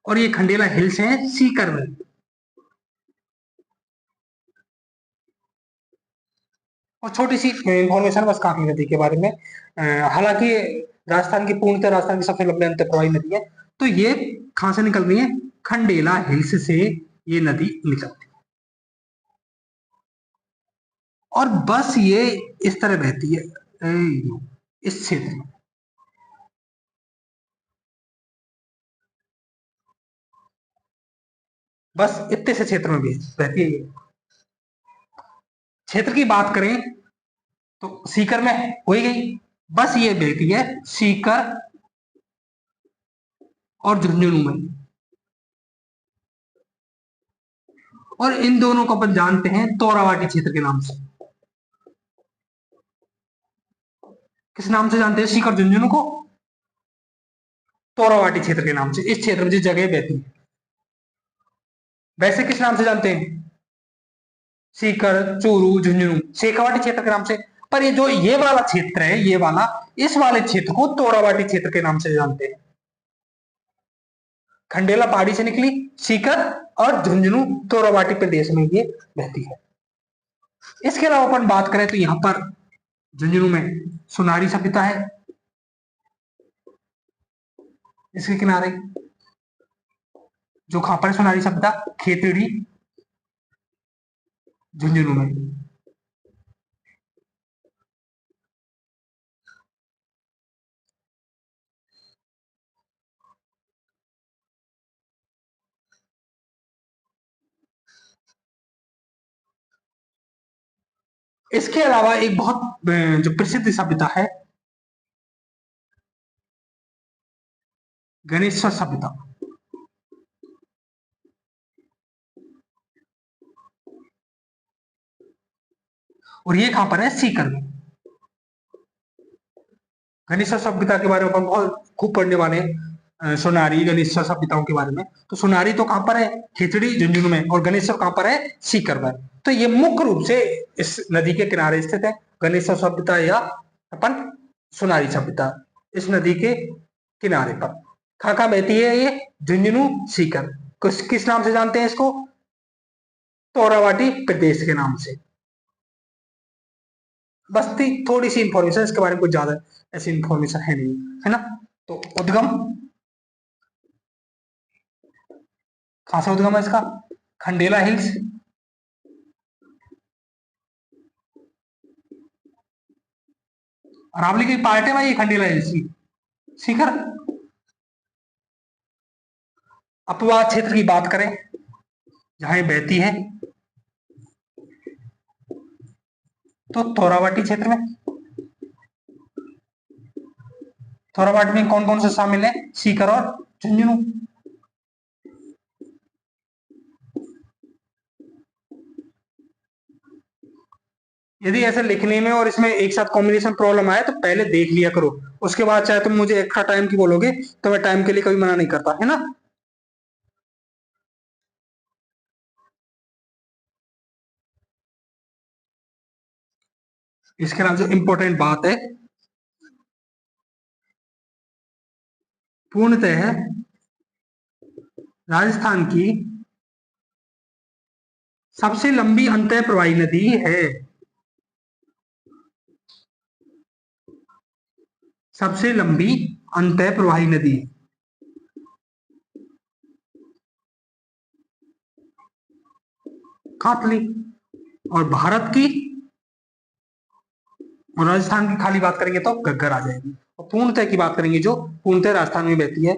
और ये खंडेला हिल्स हैं सीकर में। और छोटी सी इंफॉर्मेशन बस काकरी नदी के बारे में, हालांकि राजस्थान की पूर्णतः राजस्थान की सबसे लंबी अंतःप्रवाही नदी है। तो ये कहां से निकल रही है? खंडेला हिल्स से ये नदी निकलती है। और बस ये इस तरह बहती है, इस क्षेत्र में। बस इतने से क्षेत्र में भी रहती है ये। क्षेत्र की बात करें तो सीकर में हो ही गई, बस ये बेटी है सीकर और झुंझुनू में, और इन दोनों को अपन जानते हैं तोरावाटी क्षेत्र के नाम से। किस नाम से जानते हैं सीकर झुंझुनू को? तोरावाटी क्षेत्र के नाम से, इस क्षेत्र में जिस जगह बहती है। वैसे किस नाम से जानते हैं? सीकर, चूरू, झुंझुनू, शेखावाटी क्षेत्र के नाम से। पर ये जो ये वाला क्षेत्र है, ये वाला, इस वाले क्षेत्र को तोरावाटी क्षेत्र के नाम से जानते हैं। खंडेला पहाड़ी से निकली सीकर और झुंझुनू तोरावाटी प्रदेश में ये बहती है। इसके अलावा अपन बात करें तो यहां पर झुंझुनू में सुनारी सभ्यता है, इसके किनारे जो खापर सुनारी सभ्यता खेतड़ी झुंझुनू में। इसके अलावा एक बहुत जो प्रसिद्ध सभ्यता है गणेश्वर सभ्यता, और ये कहां पर है? सीकर में। गणेश्वर सभ्यता के बारे में अपन बहुत खूब पढ़ने वाले हैं, सोनारी गणेश्वर सभ्यताओं के बारे में। तो सोनारी तो कहां पर है? खिचड़ी झुंझुनू में, और गणेश्वर कहां पर है? सीकर में। तो ये मुख्य रूप से इस नदी के किनारे स्थित है, गणेश्वर सभ्यता या अपन सोनारी सभ्यता, इस नदी के किनारे पर। कहां कहां बहती है ये? झुंझुनू, सीकर। किस नाम से जानते हैं इसको? तोरावाटी प्रदेश के नाम से। बस थोड़ी सी इंफॉर्मेशन इसके बारे में, कुछ ज्यादा ऐसी इंफॉर्मेशन है नहीं, है ना। तो उद्गम कहां से उद्गम है इसका? खंडेला हिल्स, अरावली की पार्ट है भाई ये खंडेला हिल्स की, शिखर। अपवाद क्षेत्र की बात करें जहां ये बहती है तो तोरावाटी क्षेत्र में। तोरावाटी में कौन कौन से शामिल है? सीकर और झुंझुनू। यदि ऐसे लिखने में और इसमें एक साथ कॉम्बिनेशन प्रॉब्लम आए तो पहले देख लिया करो, उसके बाद चाहे तुम मुझे एक्स्ट्रा टाइम की बोलोगे तो मैं टाइम के लिए कभी मना नहीं करता, है ना। इसके अलावा जो इंपॉर्टेंट बात है, पूर्णतः राजस्थान की सबसे लंबी अंतः प्रवाही नदी है, सबसे लंबी अंतः प्रवाही नदी कातली। और भारत की और राजस्थान की खाली बात करेंगे तो घग्गर आ जाएगी, और पूर्णतः की बात करेंगे जो पूर्णतः राजस्थान में बहती है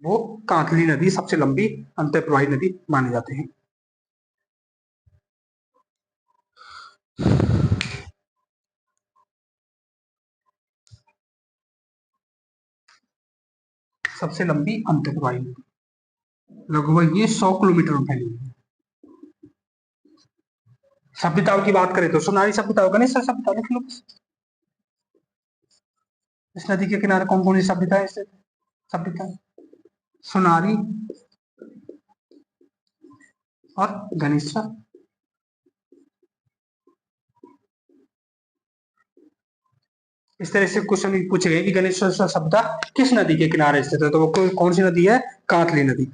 वो कांतली नदी सबसे लंबी अंतः प्रवाही नदी माने जाते हैं। सबसे लंबी अंतः प्रवाही नदी लगभग ये 100 किलोमीटर में फैली हुई है। सभ्यताओं की बात करें तो सोनारी सभ्यता, गणेश्वर सभ्यता लिख लो। इस नदी के किनारे कौन कौन सी सभ्यता है? सभ्यता सोनारी और गणेश्वर। इस तरह से क्वेश्चन पूछे गए कि गणेश्वर सभ्यता किस नदी के किनारे स्थित है, तो वो कौन सी नदी है? कांतली नदी।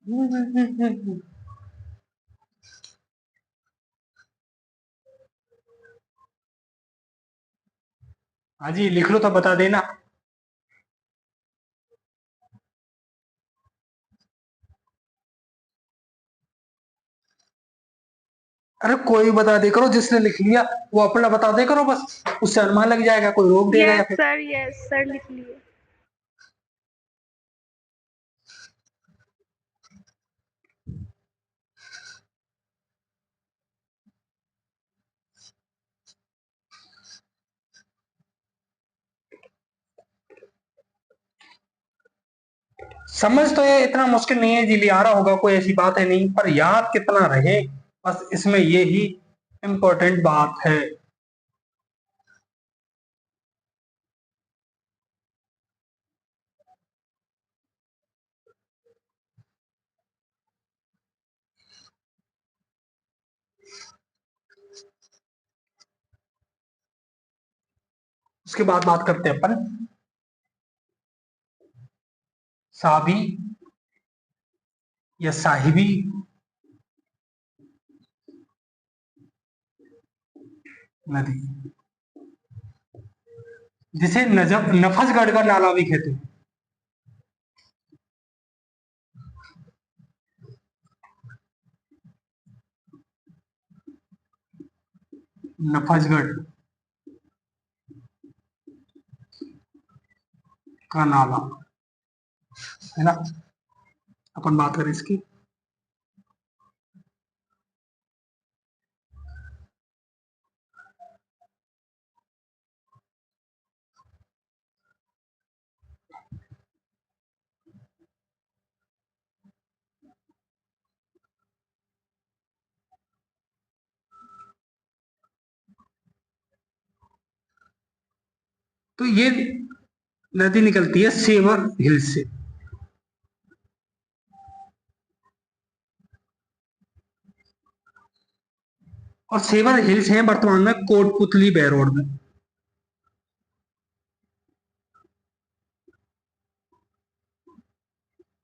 हाँ जी, लिख लो तो बता देना। अरे कोई भी बता दे करो, जिसने लिख लिया वो अपना बता दे करो बस, उससे अनुमान लग जाएगा, कोई रोक देगा या फिर। यस सर लिख लिए। समझ तो ये इतना मुश्किल नहीं है, इजीली आ रहा होगा, कोई ऐसी बात है नहीं, पर याद कितना रहे बस इसमें ये ही इम्पोर्टेंट बात है। उसके बाद बात करते हैं अपन साबी या साहिबी नदी, जिसे नफसगढ़ का नाला भी कहते हैं। नफसगढ़ का नाला है ना, अपन बात करें इसकी। तो ये नदी निकलती है सेवर हिल से, और सेवर हिल्स हैं वर्तमान में कोटपुतली बैरोड में।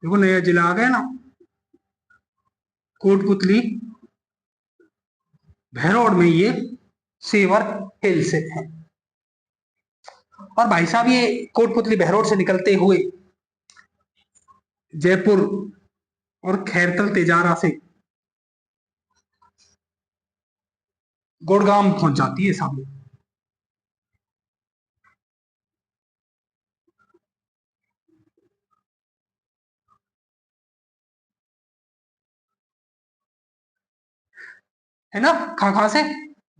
देखो नया जिला आ गया ना, कोटपुतली भैरोड में ये सेवर हिल से है। और भाई साहब ये कोटपुतली बहरोड से निकलते हुए जयपुर और खैरतल तेजारा से गुड़गांव पहुंच जाती है सामने। है ना, कहां से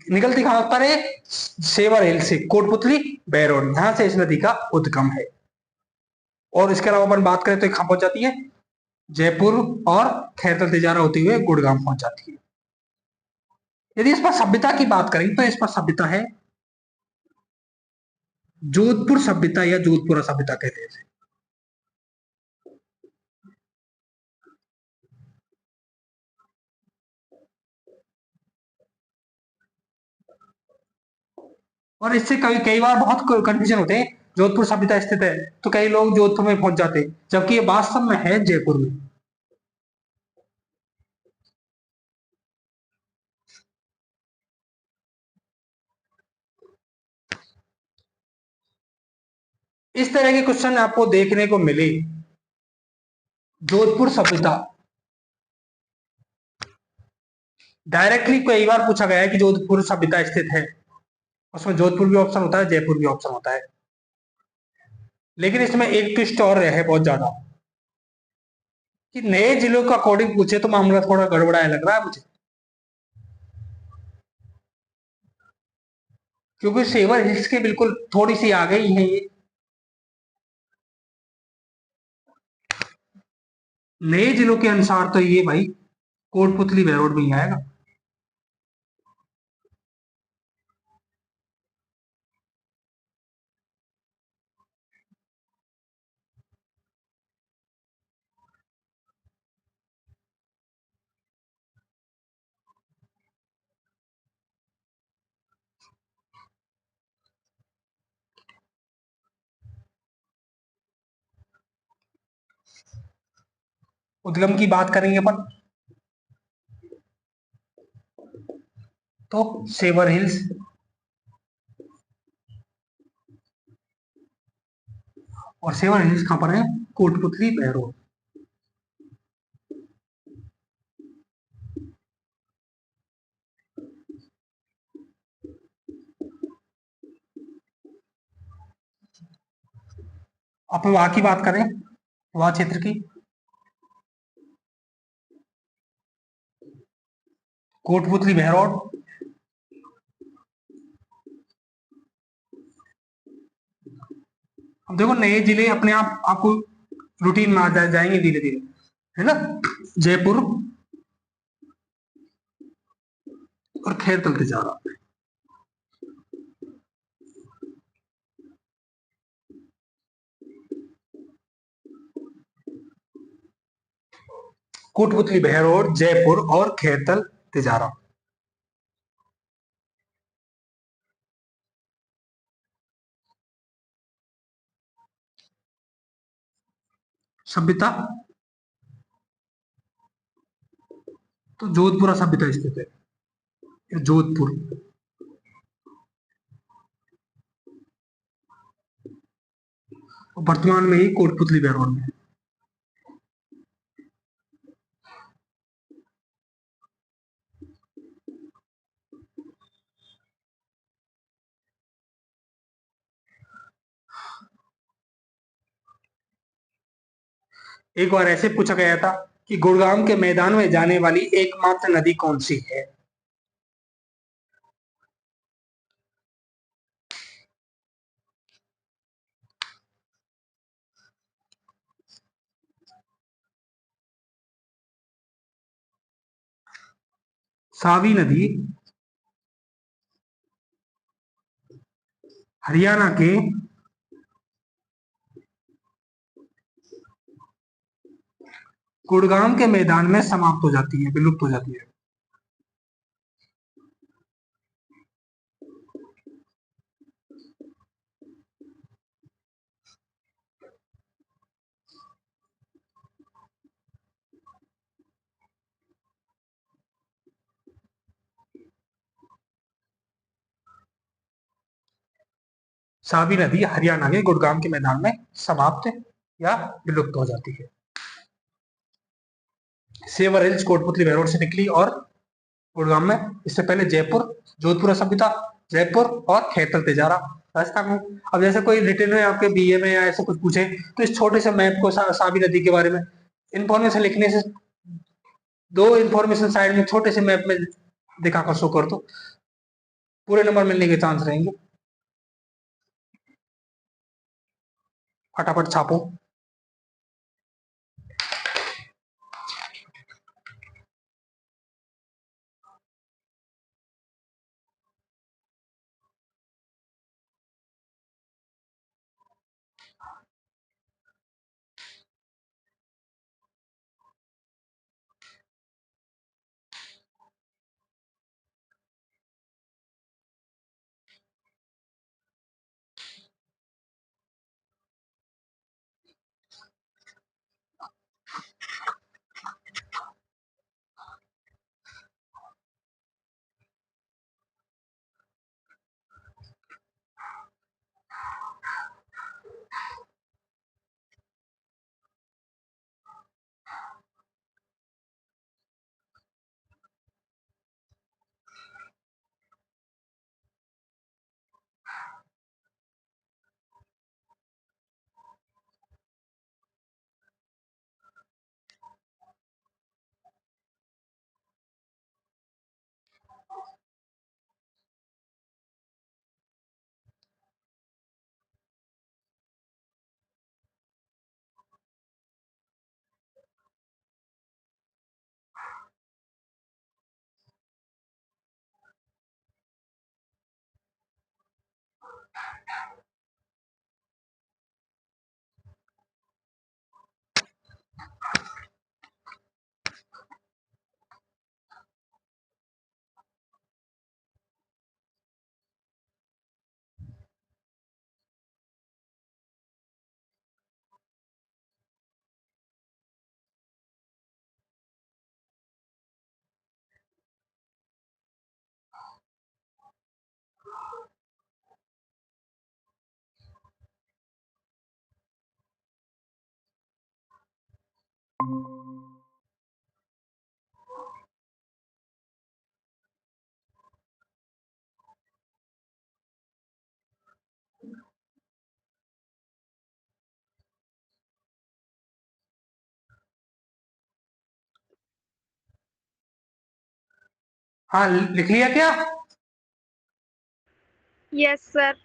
निकलती, कहां पर है, सेवर हिल से कोटपुतली बैरोड, यहां से इस नदी का उद्गम है। और इसके अलावा अपन बात करें तो कहां पहुंच जाती है, जयपुर और खैरतल तेजारा होते हुए गुड़गांव पहुंच जाती है। यदि इस पर सभ्यता की बात करें तो इस पर सभ्यता है जोधपुर सभ्यता या जोधपुरा सभ्यता कहते हैं इसे। और इससे कई कई बार बहुत कंफ्यूजन होते हैं, जोधपुर सभ्यता स्थित है तो कई लोग जोधपुर में पहुंच जाते हैं, जबकि ये वास्तव में है जयपुर में। इस तरह के क्वेश्चन आपको देखने को मिले, जोधपुर सभ्यता डायरेक्टली कई बार पूछा गया है कि जोधपुर सभ्यता स्थित है, उसमें जोधपुर भी ऑप्शन होता है, जयपुर भी ऑप्शन होता है। लेकिन इसमें एक ट्विस्ट और है बहुत ज्यादा, कि नए जिलों का अकॉर्डिंग पूछे तो मामला थोड़ा गड़बड़ाया लग रहा है मुझे, क्योंकि सेवर हिल्स के बिल्कुल थोड़ी सी आगे ही है ये। नए जिलों के अनुसार तो ये भाई कोटपुतली बैरोड में ही आएगा। उद्गम की बात करेंगे अपन तो सेवर हिल्स, और सेवर हिल्स कहाँ पर है? कोटपुतली बहरोड। अपन वहां की बात करें, वहां क्षेत्र की, कोटपुतली बहरोड। अब देखो नए जिले अपने आप आपको रूटीन में जाएंगे धीरे धीरे, है ना। जयपुर और खैरतल तिजारा। कोटपुतली बहरोड, जयपुर और खैरतल तिजारा। सभ्यता तो जोधपुरा सभ्यता स्थित है, ये जोधपुर। और वर्तमान में ही कोटपुतली बहरोड में है। एक बार ऐसे पूछा गया था कि गुड़गांव के मैदान में जाने वाली एकमात्र नदी कौन सी है? सावी नदी हरियाणा के गुड़गांव के मैदान में समाप्त हो जाती है, विलुप्त हो जाती है। सावी नदी हरियाणा के गुड़गांव के मैदान में समाप्त या विलुप्त हो जाती है। सेवर हिल्स कोटपुतली बहरोड से निकली और गुड़गांव में, इससे पहले जयपुर, जोधपुर सभ्यता, जयपुर और खैरतल तिजारा राजस्थान में। अब जैसे कोई रिटर्न में आपके बीए में या ऐसे कुछ पूछे तो इस छोटे से मैप को सावी नदी के बारे में इंफॉर्मेशन लिखने से, दो इंफॉर्मेशन साइड में छोटे से मैप में दिखाकर शो कर दो, पूरे नंबर मिलने के चांस रहेंगे। फटाफट छापो। हाँ, लिख लिया क्या? Yes sir.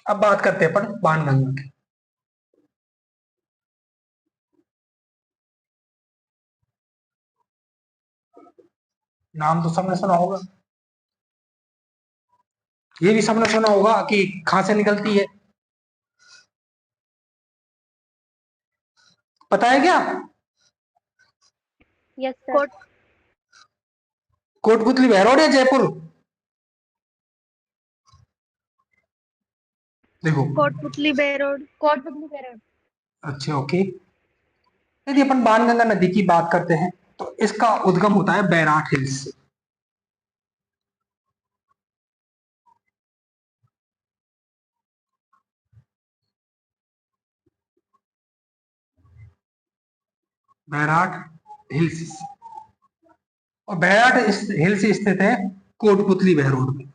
अब बात करते हैं अपन बाणगंगा की। नाम तो सबने सुना होगा, ये भी सबने सुना होगा कि कहां से निकलती है, पता है क्या? Yes sir. कोट कोटपुतली बहरोड या जयपुर? देखो, कोटपुतली बेरोड। कोटपुतली बैराड। अच्छा ओके। यदि अपन बाणगंगा नदी की बात करते हैं तो इसका उद्गम होता है बैराट हिल्स से। बैराट हिल्स, और बैराट हिल्स स्थित है कोटपुतली बहरोड में।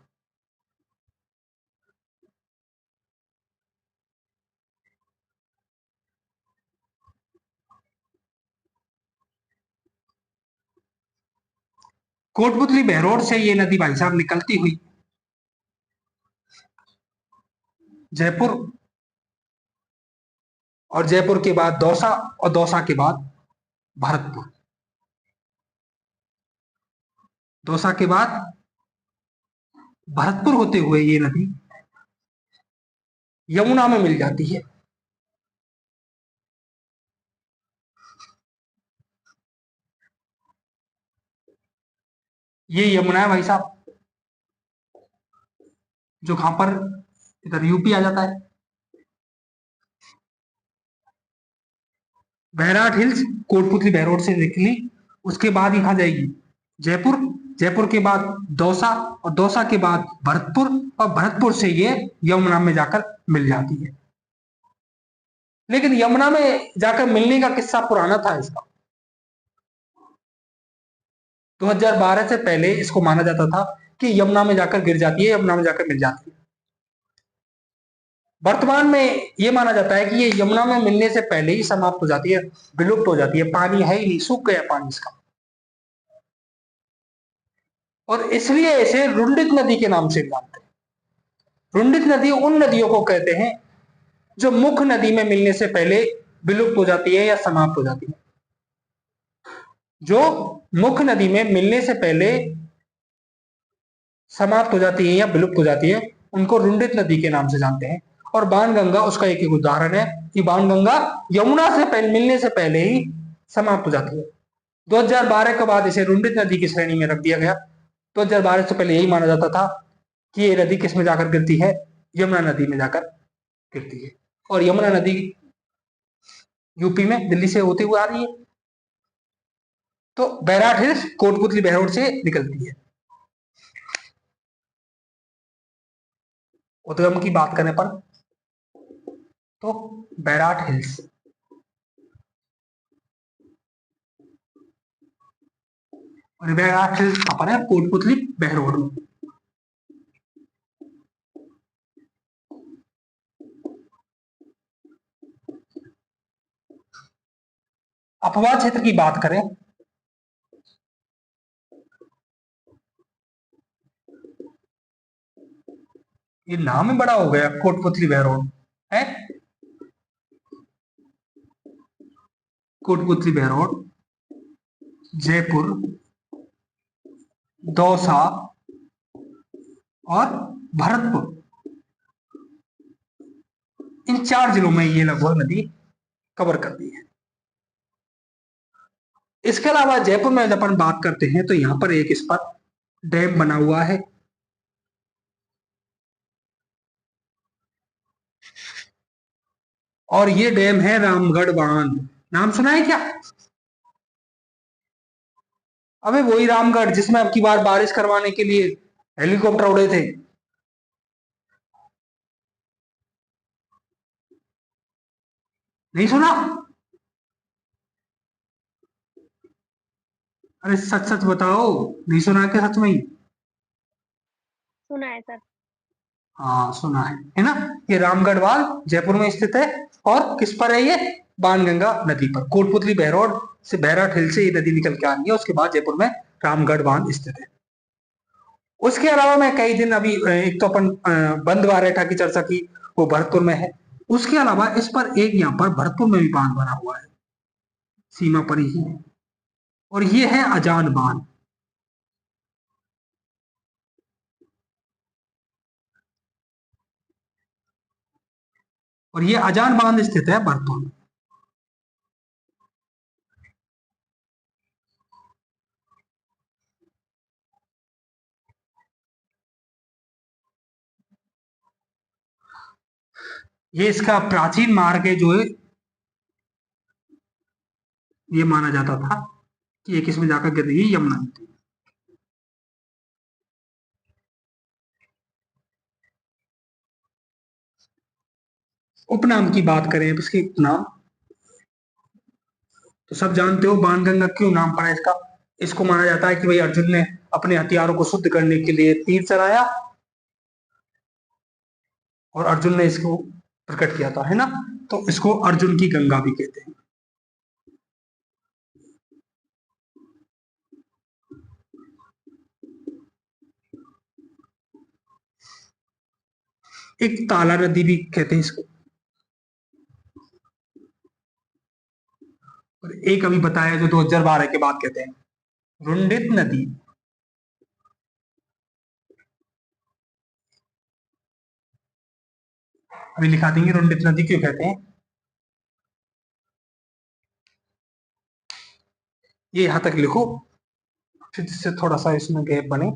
कोटपुतली बहरोड से ये नदी भाई साहब निकलती हुई जयपुर, और जयपुर के बाद दौसा, और दौसा के बाद भरतपुर, दौसा के बाद भरतपुर होते हुए ये नदी यमुना में मिल जाती है। ये यमुना है भाई साहब, जो कहां पर इधर यूपी आ जाता है। बैराट हिल्स कोटपुतली बहरोड से निकली, उसके बाद ही कहा जाएगी जयपुर, जयपुर के बाद दौसा, और दौसा के बाद भरतपुर, और भरतपुर से ये यमुना में जाकर मिल जाती है। लेकिन यमुना में जाकर मिलने का किस्सा पुराना था इसका। 2012 से पहले इसको माना जाता था कि यमुना में जाकर गिर जाती है, यमुना में जाकर मिल जाती है। वर्तमान में ये माना जाता है कि ये यमुना में मिलने से पहले ही समाप्त हो जाती है, विलुप्त हो जाती है, पानी है ही नहीं, सूख गया पानी इसका। और इसलिए इसे रुंडित नदी के नाम से जानते हैं। रुंडित नदी उन नदियों को कहते हैं जो मुख्य नदी में मिलने से पहले विलुप्त हो जाती है या समाप्त हो जाती है। जो मुख्य नदी में मिलने से पहले समाप्त हो जाती है या विलुप्त हो जाती है, उनको रुंडित नदी के नाम से जानते हैं। और बाणगंगा उसका एक एक उदाहरण है कि बाणगंगा यमुना से मिलने से पहले ही समाप्त हो जाती है। 2012 के बाद इसे रुंडित नदी की श्रेणी में रख दिया गया। 2012 से पहले यही माना जाता था कि ये नदी किस में जाकर गिरती है, यमुना नदी में जाकर गिरती है। और यमुना नदी यूपी में दिल्ली से होते हुए आ रही है। तो बैराट हिल्स कोटपुतली बहरोड से निकलती है। उद्गम की बात करने पर तो बैराट हिल्स, और बैराट हिल्स कहां पर है? कोटपुतली बहरोड में। अपवाद क्षेत्र की बात करें ये नाम ही बड़ा हो गया, कोटपुतली बहरोड है। कोटपुतली बहरोड, जयपुर, दौसा और भरतपुर, इन 4 जिलों में ये लगभग नदी कवर करती है। इसके अलावा जयपुर में जब अपन बात करते हैं तो यहाँ पर एक इस पर डैम बना हुआ है। और ये डैम है रामगढ़ बांध। नाम सुना है क्या? अबे वही रामगढ़ जिसमें अब की बार बारिश करवाने के लिए हेलीकॉप्टर उड़े थे। नहीं सुना? अरे सच सच बताओ, नहीं सुना क्या सच में ही? सुना है सर। हाँ सुना है ना? ये रामगढ़ बांध जयपुर में स्थित है। और किस पर है ये? बाणगंगा नदी पर। कोटपुतली बहरोड से, बहराट हिल से ये नदी निकल के आ रही है, उसके बाद जयपुर में रामगढ़ बांध स्थित है। उसके अलावा मैं कई दिन अभी एक तो अपन बंद बारेठा की चर्चा की, वो भरतपुर में है। उसके अलावा इस पर एक यहाँ पर भरतपुर में भी बांध बना हुआ है, सीमा पर ही है। और ये है अजान बांध। और ये अजान बांध स्थित है भरतपुर में। ये इसका प्राचीन मार्ग है जो है, ये माना जाता था कि ये किसमें जाकर गिर रही है, यमुना नदी। उपनाम की बात करें अब इसके उपनाम, तो सब जानते हो बाणगंगा क्यों नाम पड़ा इसका। इसको माना जाता है कि भाई अर्जुन ने अपने हथियारों को शुद्ध करने के लिए तीर चलाया, और अर्जुन ने इसको प्रकट किया था, है ना? तो इसको अर्जुन की गंगा भी कहते हैं। एक ताला नदी भी कहते हैं इसको। और एक अभी बताया जो 2012 के बाद कहते हैं, रुंडित नदी। अभी लिखा देंगे रुंडित नदी क्यों कहते हैं। ये यहां तक लिखो, फिर जिससे थोड़ा सा इसमें गैप बने।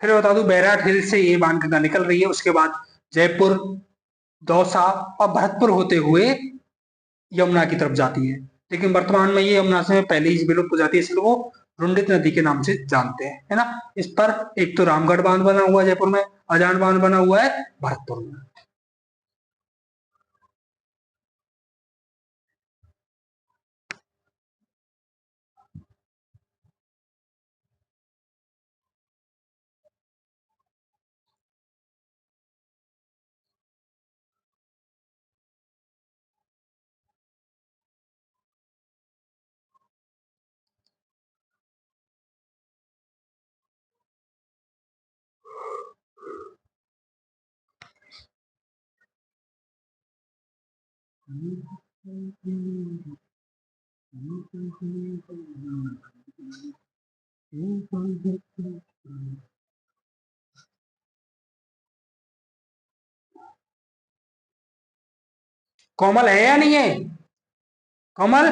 फिर बता दूं, बैराट हिल से ये बाणगंगा निकल रही है, उसके बाद जयपुर, दौसा और भरतपुर होते हुए यमुना की तरफ जाती है। लेकिन वर्तमान में ये यमुना से पहले ही विलुप्त हो जाती है, इसलिए वो रुंडित नदी के नाम से जानते हैं, है ना? इस पर एक तो रामगढ़ बांध बना हुआ है जयपुर में, अजान बांध बना हुआ है भरतपुर में। कोमल है या नहीं है? कोमल,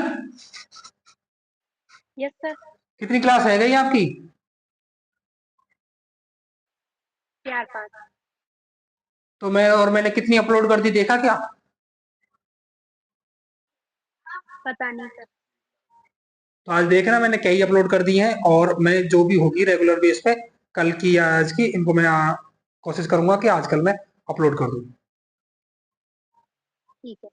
यस सर। कितनी क्लास रह गई आपकी? 4 5। तो मैंने कितनी अपलोड कर दी, देखा क्या? पता नहीं सर। तो आज देखना मैंने कई अपलोड कर दी हैं, और मैं जो भी होगी रेगुलर बेस पे, कल की या आज की, इनको मैं कोशिश करूंगा कि आज कल मैं अपलोड कर दूं। ठीक है।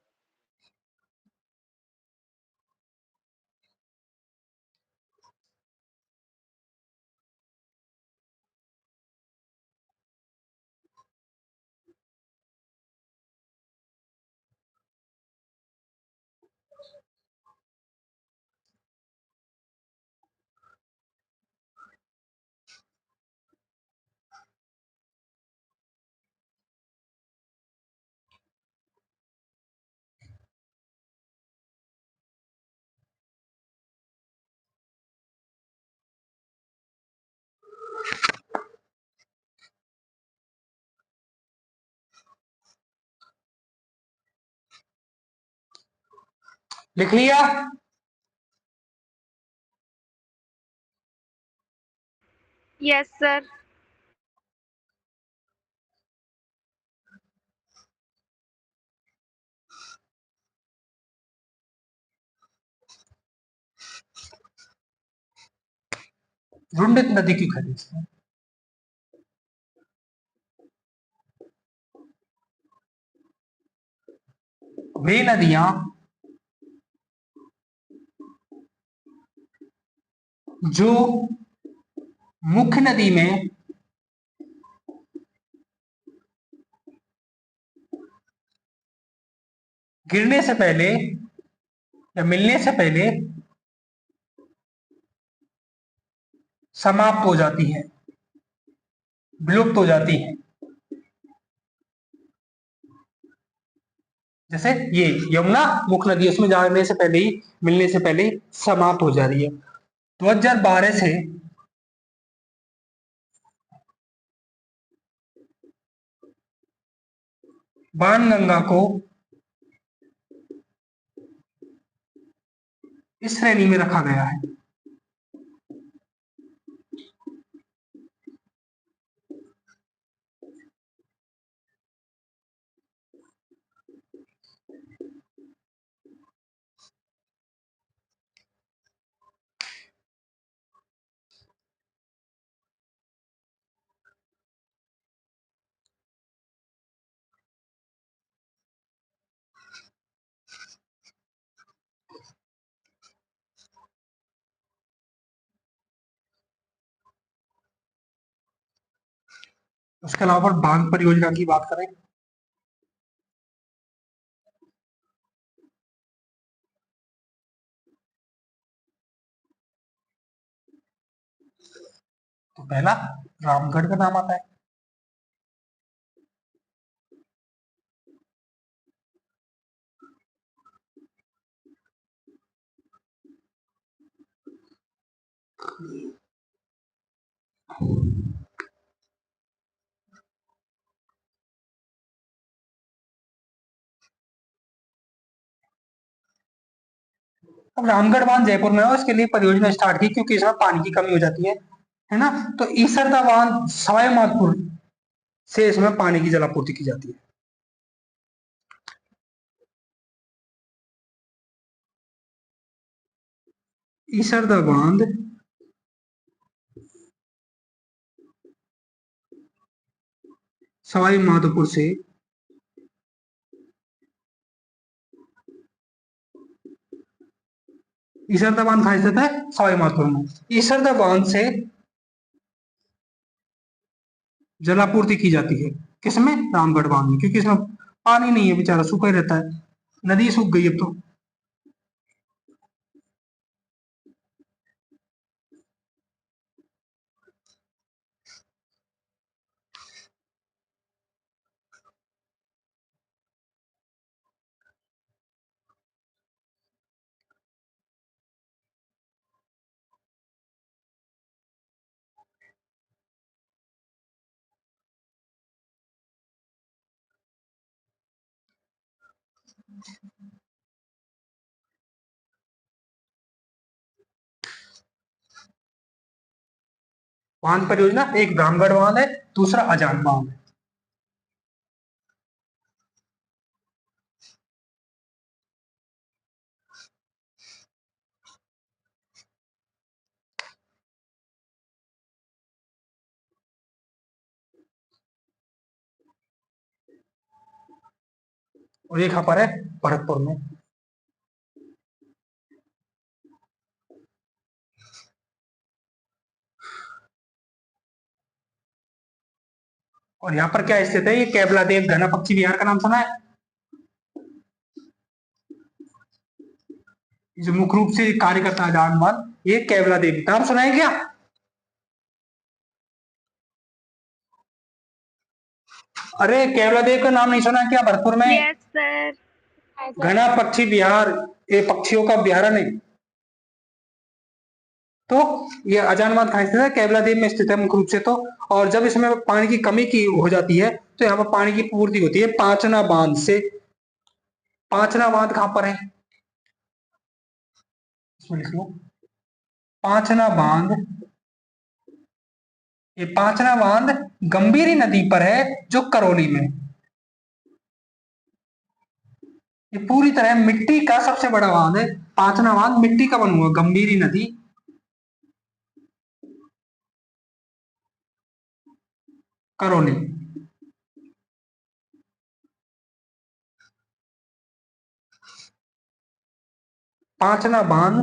लिख लिया? Yes sir. रुंडित नदी की खरीद है। वे नदियां जो मुख्य नदी में गिरने से पहले या मिलने से पहले समाप्त हो जाती है, विलुप्त हो जाती है। जैसे ये यमुना मुख्य नदी, उसमें जाने से पहले ही, मिलने से पहले ही समाप्त हो जा रही है। 2012 से बाणगंगा को इस श्रेणी में रखा गया है। उसके अलावा बांध परियोजना की बात करें तो पहला रामगढ़ का नाम आता है। अब रामगढ़ बांध जयपुर में है, उसके लिए परियोजना स्टार्ट की क्योंकि इसमें पानी की कमी हो जाती है ना। तो ईसरदा बांध सवाई माधोपुर से इसमें पानी की जलापूर्ति की जाती है। ईसरदा बांध सवाई माधोपुर से ईसरदा बांध कहाँ स्थित है? सवाई माधोपुर में। ईसरदा बांध से जलापूर्ति की जाती है किसमें? रामगढ़ बांध में, क्योंकि इसमें पानी नहीं है, बेचारा सूखा ही रहता है, नदी सूख गई अब तो। बांध परियोजना, एक रामगढ़ बांध है, दूसरा अजान बांध है। और एक यहाँ पर है भरतपुर में। और यहाँ पर क्या स्थित है? ये केवला देव घना पक्षी विहार का नाम सुना है? जो मुख्य रूप से कार्य करता है अजान बांध, ये केवला देव नाम सुना है क्या? अरे केवला देव का नाम नहीं सुना क्या भरतपुर में? Yes sir. घना पक्षी विहार, ये पक्षियों का अभ्यारण्य है। तो ये अजान बांध कहाँ स्थित है? केवला देव में स्थित है मुख्य रूप से तो। और जब इसमें पानी की कमी की हो जाती है तो यहाँ पर पानी की पूर्ति होती है पांचना बांध से। पांचना बांध कहां पर है? इसमें लिख लो, पांचना बांध ये पांचवा बांध गंभीरी नदी पर है जो करौली में। ये पूरी तरह मिट्टी का सबसे बड़ा बांध है। पांचवा बांध मिट्टी का बना हुआ गंभीरी नदी करौली। पांचवा बांध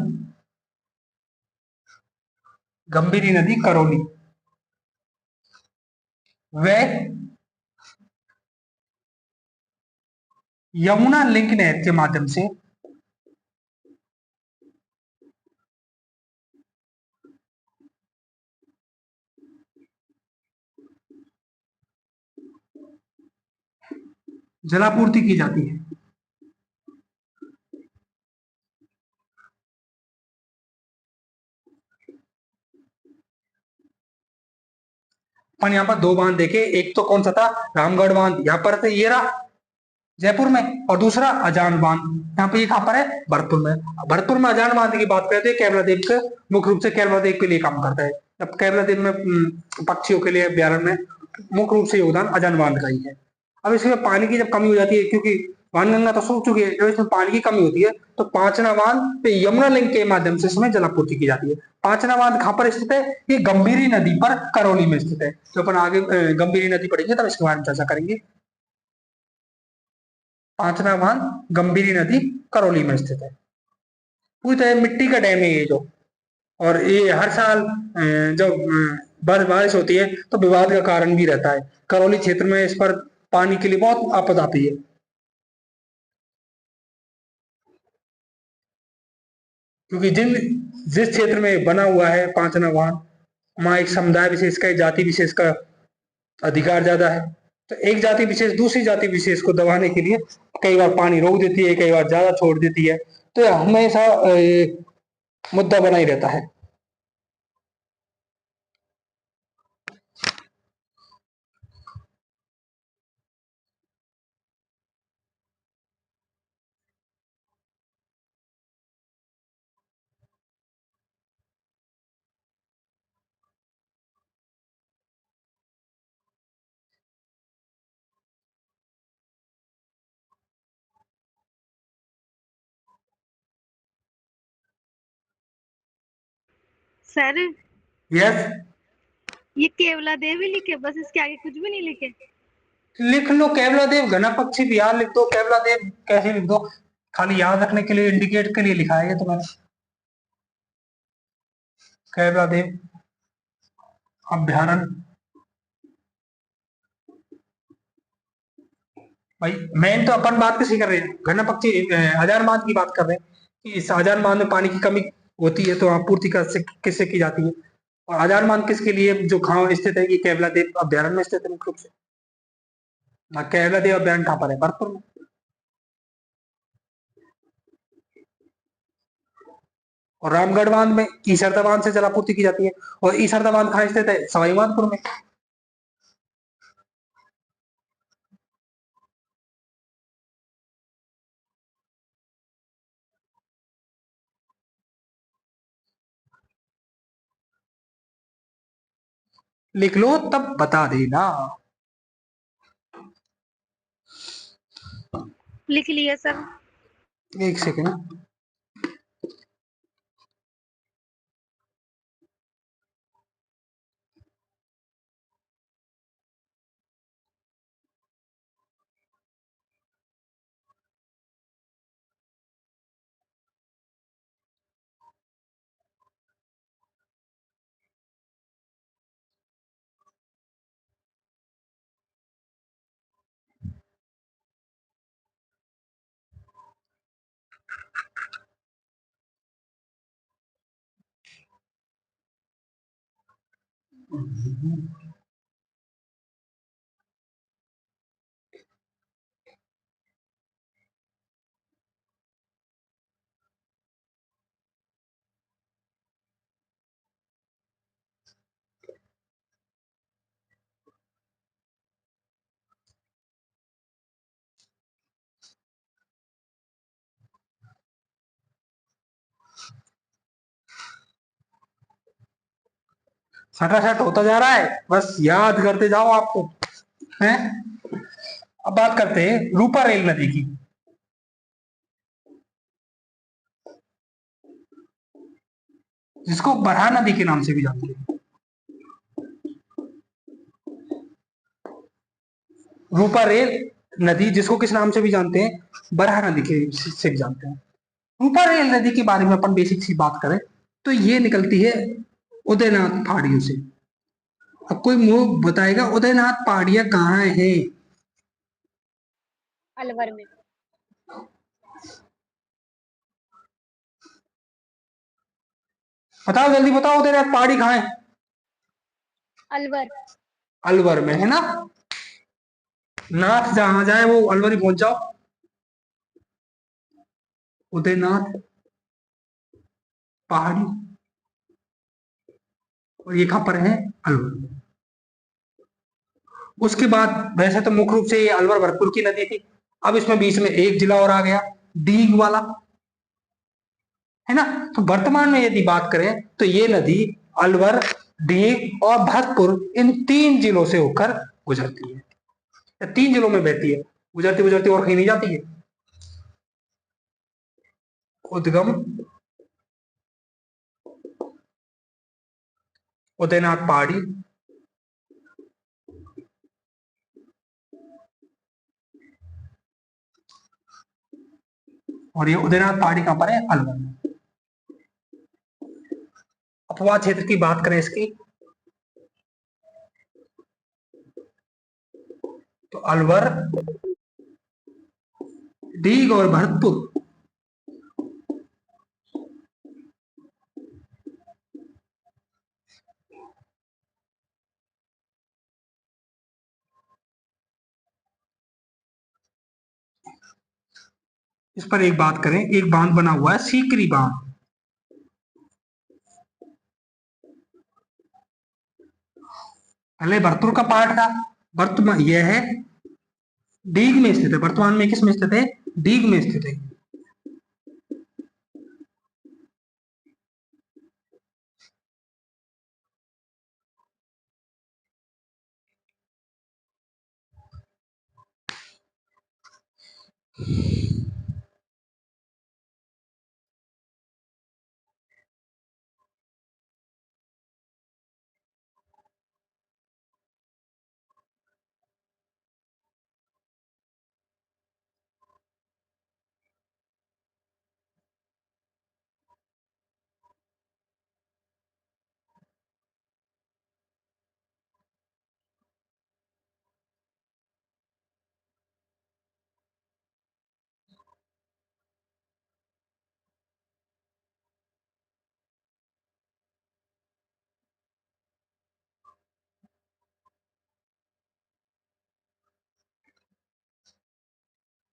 गंभीरी नदी करौली। वह यमुना लिंक नहर के माध्यम से जलापूर्ति की जाती है। अपन यहाँ पर दो बांध देखे, एक तो कौन सा था, रामगढ़ बांध यहाँ पर ये रहा जयपुर में, और दूसरा अजान बांध यहाँ पे, ये कहां पर है, भरतपुर में। भरतपुर में अजान बांध की बात करते हैं, केवला देव के मुख्य रूप से केवला देव के लिए काम करता है। अब केवला देव में पक्षियों के लिए अभ्यारण्य में मुख्य रूप से योगदान अजान बांध का ही है। अब इसमें पानी की जब कमी हो जाती है, क्योंकि बाणगंगा तो सूख चुकी है, जब इसमें पानी की कमी होती है तो पांचना बांध पे यमुना लिंक के माध्यम से इसमें जलापूर्ति की जाती है। पांचना बांध कहां पर स्थित है, ये गंभीरी नदी पर करौली में स्थित है। तो अपन आगे गंभीरी नदी पढ़ेंगे तब इसके बारे में चर्चा करेंगे। पांचना बांध गंभीरी नदी करौली में स्थित है। पूरी तरह मिट्टी का डैम है ये जो, और ये हर साल जब बारिश होती है तो विवाद का कारण भी रहता है। करौली क्षेत्र में इस पर पानी के लिए बहुत आपद आती है, क्योंकि जिस क्षेत्र में बना हुआ है पांचना बांध, वहां एक समुदाय विशेष का, एक जाति विशेष का अधिकार ज्यादा है। तो एक जाति विशेष दूसरी जाति विशेष को दबाने के लिए कई बार पानी रोक देती है, कई बार ज्यादा छोड़ देती है। तो यह हमेशा मुद्दा बना ही रहता है। सर यस, ये केवला देव ही लिखे, बस इसके आगे कुछ भी नहीं लिखे। लिख लो केवला देव घना पक्षी बिहार लिख दो, केवला देव कैसे लिख दो, खाली याद रखने के लिए, इंडिकेट के लिए लिखा है ये तो मैंने। केवला देव अभ्यारण, भाई मेन तो अपन बात किसी कर रहे हैं, घना पक्षी हजार बांध की बात कर रहे हैं कि इस हजार बांध में पानी की कमी होती है तो आपूर्ति किससे की जाती है। और हजार बांध किसके लिए जो गांव स्थित है, कि केवला देव अभ्यारण में स्थित है मुख्य रूप से। केवला देव अभ्यारण कहाँ पर है, भरतपुर में। और रामगढ़ बांध में ईसरदा बांध से जलापूर्ति की जाती है। और ईसरदा बांध कहाँ स्थित है, सवाई माधोपुर में। लिख लो तब बता देना। लिख लिया सर। एक सेकेंड। सटासट होता जा रहा है, बस याद करते जाओ आपको है। अब बात करते हैं रूपा रेल नदी की। जिसको बरहा नदी के नाम से भी जानते हैं। रूपा रेल नदी जिसको किस नाम से भी जानते हैं, बरहा नदी के से भी जानते हैं। रूपा रेल नदी के बारे में अपन बेसिक सी बात करें तो ये निकलती है उदयनाथ पहाड़ियों से। अब कोई मुझे बताएगा उदयनाथ पहाड़ियां कहाँ है? अलवर में। बताओ जल्दी बताओ, उदयनाथ पहाड़ी कहाँ है? अलवर। अलवर में है ना। नाथ जहां जाए वो अलवर ही पहुंच जाओ। उदयनाथ पहाड़ी, और ये कहां पर है? अलवर में। उसके बाद वैसे तो मुख्य रूप से ये अलवर भरतपुर की नदी थी। अब इसमें बीच में एक जिला और आ गया, डीग वाला, है ना। तो वर्तमान में यदि बात करें तो ये नदी अलवर, डीग और भरतपुर इन 3 जिलों से होकर गुजरती है। 3 जिलों में बहती है, गुजरती गुजरती और कहीं नहीं जाती है। उद्गम उदयनाथ पहाड़ी, और ये उदयनाथ पहाड़ी कहां पर है? अलवर में। अपवाद क्षेत्र की बात करें इसकी तो अलवर, डीग और भरतपुर इस पर एक बात करें, एक बांध बना हुआ है सीकरी बांध। पहले भरतपुर का पार्ट था, वर्तमान यह है डीग में स्थित है। वर्तमान में किस में स्थित है? डीग में स्थित है।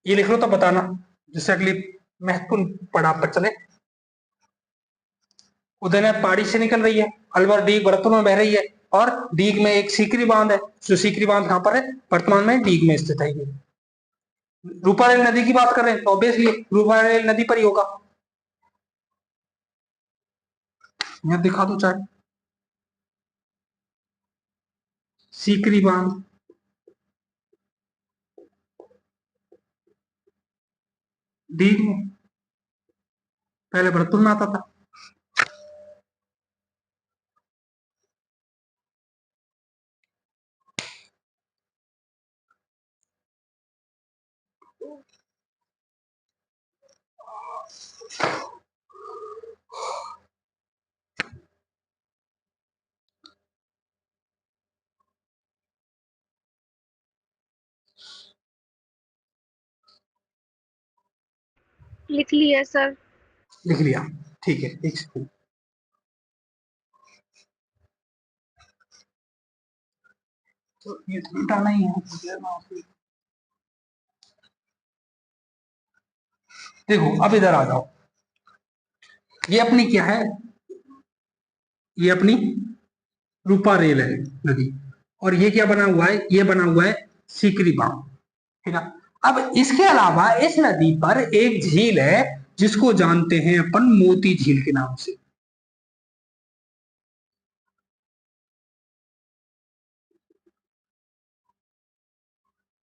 ये लिख लो तो बताना, जिससे अगली महत्वपूर्ण पड़ाव पर चले। उदयनाथ पहाड़ी से निकल रही है, अलवर डीग भरतपुर में बह रही है, और डीग में एक सीकरी बांध है। जो सीकरी बांध कहां पर है? वर्तमान में डीग में स्थित है। ये रूपा रेल नदी की बात कर रहे हैं तो ऑब्वियसली रूपा रेल नदी पर ही होगा। यहां दिखा दो चार्ट, सीकरी बांध डीग में, पहले भरतपुर में आता था। लिख लिया सर। लिख लिया, ठीक है। एक सेकंड, तो ये तो मिटाना ही है। देखो अब इधर आ जाओ, ये अपनी क्या है? ये अपनी रूपा रेल है नदी, और ये क्या बना हुआ है? ये बना हुआ है सीकरी बांध, ठीक है। अब इसके अलावा इस नदी पर एक झील है जिसको जानते हैं अपन मोती झील के नाम से।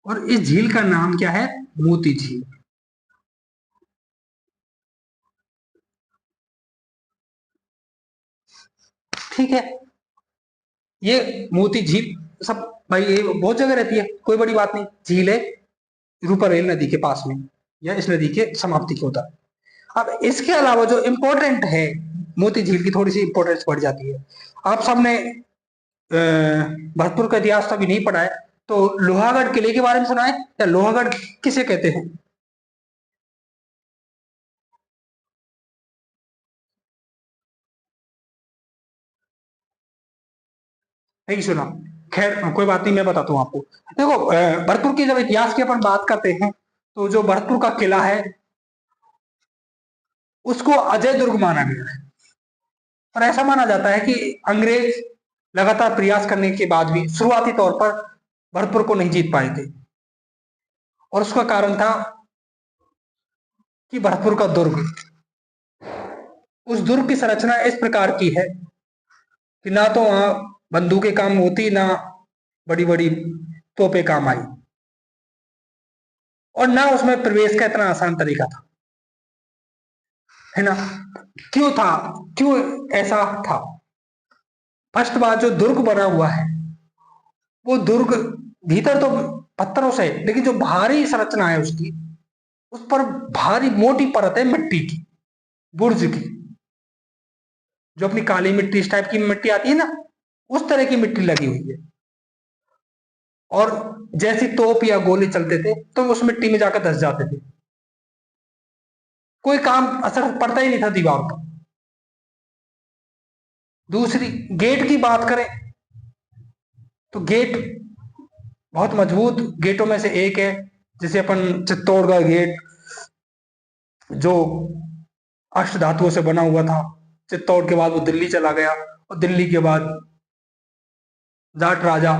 और इस झील का नाम क्या है? मोती झील। ठीक है, ये मोती झील सब भाई ये बहुत जगह रहती है, कोई बड़ी बात नहीं। झील है रूपारेल नदी के पास में, या इस नदी के समाप्ति के होता है। अब इसके अलावा जो इम्पोर्टेंट है, मोती झील की थोड़ी सी इंपॉर्टेंस बढ़ जाती है। आप सबने भरतपुर का इतिहास तो अभी नहीं पढ़ा है, तो लोहागढ़ किले के बारे में सुना है? या लोहागढ़ किसे कहते हैं? नहीं सुना? खैर कोई बात नहीं, मैं बताता हूँ आपको। देखो भरतपुर की जब इतिहास की अपन बात करते हैं, तो जो भरतपुर का किला है उसको अजय दुर्ग माना गया है। और ऐसा माना जाता है कि अंग्रेज लगातार प्रयास करने के बाद भी शुरुआती तौर पर भरतपुर को नहीं जीत पाए थे। और उसका कारण था कि भरतपुर का दुर्ग, उस दुर्ग की संरचना इस प्रकार की है कि ना तो वहां बंदूकें काम होती, ना बड़ी बड़ी तोपें काम आई, और ना उसमें प्रवेश का इतना आसान तरीका था, है ना? क्यों था? क्यों ऐसा था? फर्स्ट बात, जो दुर्ग बना हुआ है वो दुर्ग भीतर तो पत्थरों से, लेकिन जो भारी संरचना है उसकी, उस पर भारी मोटी परत है मिट्टी की, बुर्ज की, जो अपनी काली मिट्टी इस टाइप की मिट्टी आती है ना, उस तरह की मिट्टी लगी हुई है। और जैसी तोप या गोले चलते थे तो उस मिट्टी में जाकर धस जाते थे, कोई काम असर पड़ता ही नहीं था दीवार पर। दूसरी, गेट की बात करें तो गेट बहुत मजबूत गेटों में से एक है, जिसे अपन चित्तौड़गढ़ गेट, जो अष्ट धातुओं से बना हुआ था। चित्तौड़ के बाद वो दिल्ली चला गया, और दिल्ली के बाद जाट राजा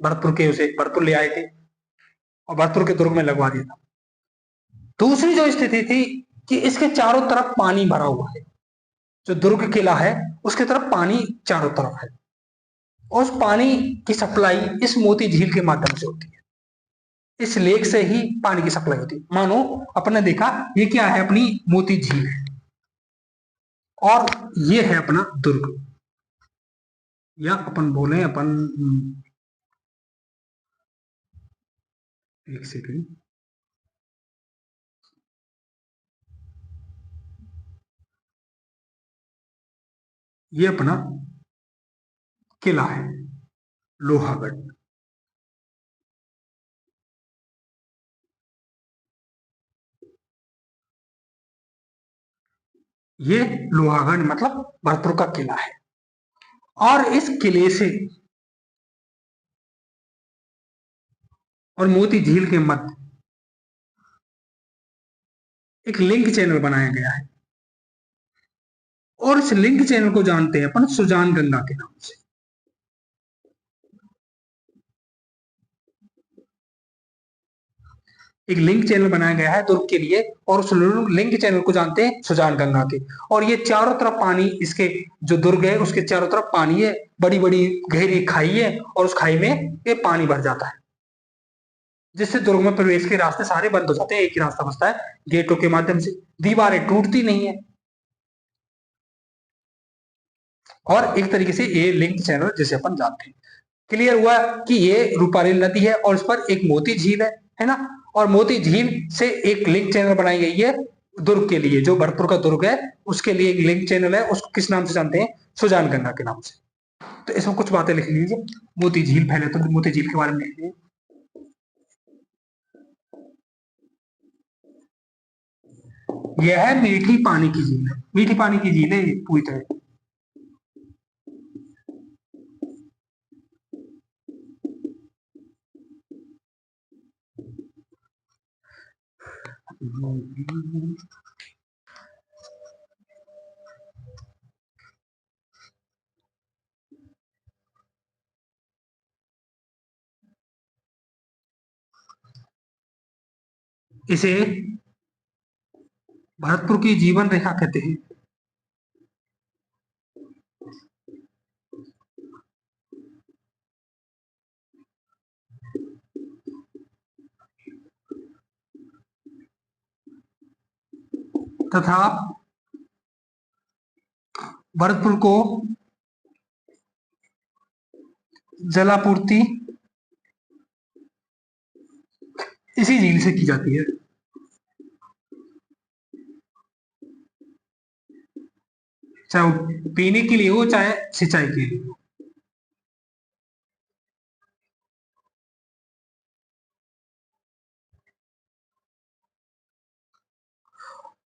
भरतपुर के उसे भरतपुर ले आए थे और भरतपुर के दुर्ग में लगवा दिया था। दूसरी जो स्थिति थी कि इसके चारों तरफ पानी भरा हुआ है, जो दुर्ग किला है उसके तरफ पानी चारों तरफ है, और उस पानी की सप्लाई इस मोती झील के माध्यम से होती है। इस लेक से ही पानी की सप्लाई होती है। मानो अपने देखा ये क्या है, अपनी मोती झील है, और ये है अपना दुर्ग, या अपन बोले अपन एक सेकेंड, ये अपना किला है लोहागढ़। ये लोहागढ़ मतलब भरतपुर का किला है, और इस किले से और मोती झील के मध्य एक लिंक चैनल बनाया गया है, और इस लिंक चैनल को जानते हैं अपन सुजान गंगा के नाम से। एक लिंक चैनल बनाया गया है दुर्ग के लिए, और उस लिंक चैनल को जानते हैं सुजान गंगा के। और ये चारों तरफ पानी, इसके जो दुर्ग है उसके चारों तरफ पानी है, बड़ी बड़ी गहरी खाई है, और उस खाई में ये पानी भर जाता है, जिससे दुर्ग में प्रवेश के रास्ते सारे बंद हो जाते हैं। एक ही रास्ता बचता है, गेटों के माध्यम से। दीवारें टूटती नहीं है, और एक तरीके से ये लिंक चैनल जिसे अपन जानते हैं। क्लियर हुआ कि ये रूपारेल नदी है और उस पर एक मोती झील है ना? और मोती झील से एक लिंक चैनल बनाई गई है दुर्ग के लिए, जो भरतपुर का दुर्ग है उसके लिए एक लिंक चैनल है, उसको किस नाम से जानते हैं? सुजान गंगा के नाम से। तो इसमें कुछ बातें लिख लीजिए, मोती झील, पहले तो मोती झील के बारे में लिख लीजिए। यह है मीठी पानी की झील है, मीठी पानी की झील है पूरी तरह। इसे भरतपुर की जीवन रेखा कहते हैं। तथा भरतपुर को जलापूर्ति इसी झील से की जाती है। चाहे वो पीने के लिए हो चाहे सिंचाई के लिए हो।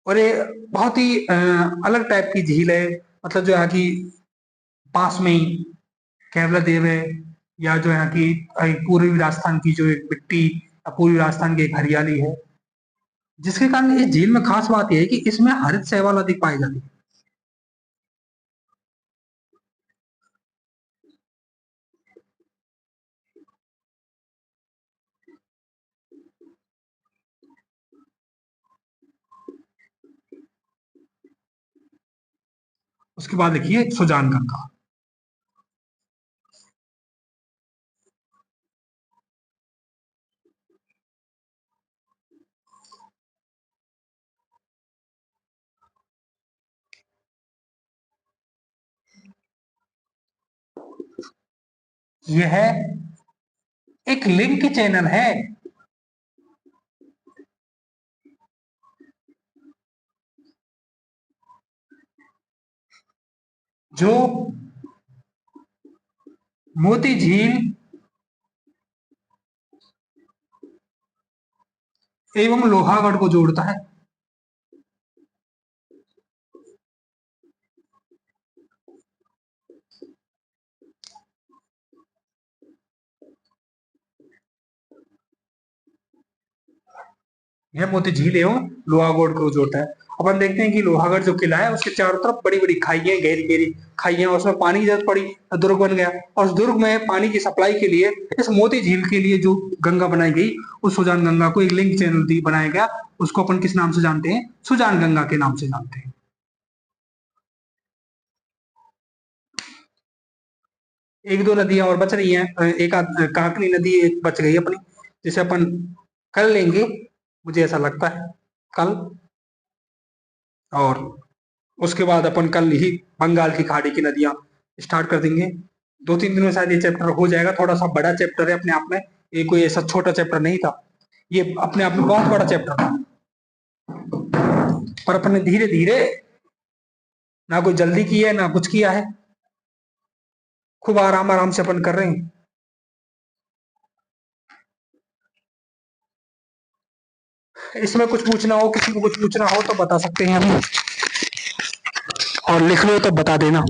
और ये बहुत ही अलग टाइप की झील है, मतलब जो यहाँ की पास में ही केवला देव है, या जो यहाँ की पूर्वी राजस्थान की जो एक मिट्टी, पूर्वी राजस्थान की एक हरियाली है, जिसके कारण इस झील में खास बात यह है कि इसमें हरित शैवाल अधिक पाई जाती है। उसके बाद देखिए सुजान गंगा। यह एक लिंक चैनल है जो मोती झील एवं लोहागढ़ को जोड़ता है। यह मोती झील एवं लोहागढ़ को जोड़ता है। अपन देखते हैं कि लोहागढ़ जो किला है उसके चारों तरफ बड़ी बड़ी खाइयां, गहरी गहरी खाइयां, उसमें पानी की जरूरत पड़ी, दुर्ग बन गया, और उस दुर्ग में पानी की सप्लाई के लिए इस मोती झील के लिए जो गंगा बनाई गई, उस सुजान गंगा को एक लिंक चैनल बनाया गया। उसको अपन किस नाम से जानते हैं? सुजान गंगा के नाम से जानते हैं। एक दो नदियां और बच रही हैं, एक काकनी नदी एक बच गई अपनी, जिसे अपन कर लेंगे, मुझे ऐसा लगता है कल। और उसके बाद अपन कल ही बंगाल की खाड़ी की नदियां स्टार्ट कर देंगे। 2-3 दिन में शायद ये चैप्टर हो जाएगा। थोड़ा सा बड़ा चैप्टर है अपने आप में, ये कोई ऐसा छोटा चैप्टर नहीं था, ये अपने आप में बहुत बड़ा चैप्टर था। पर अपन ने धीरे धीरे, ना कोई जल्दी की है ना कुछ किया है, खूब आराम आराम से अपन कर रहे हैं। इसमें कुछ पूछना हो, किसी को कुछ पूछना हो तो बता सकते हैं हम, और लिख लो तो बता देना।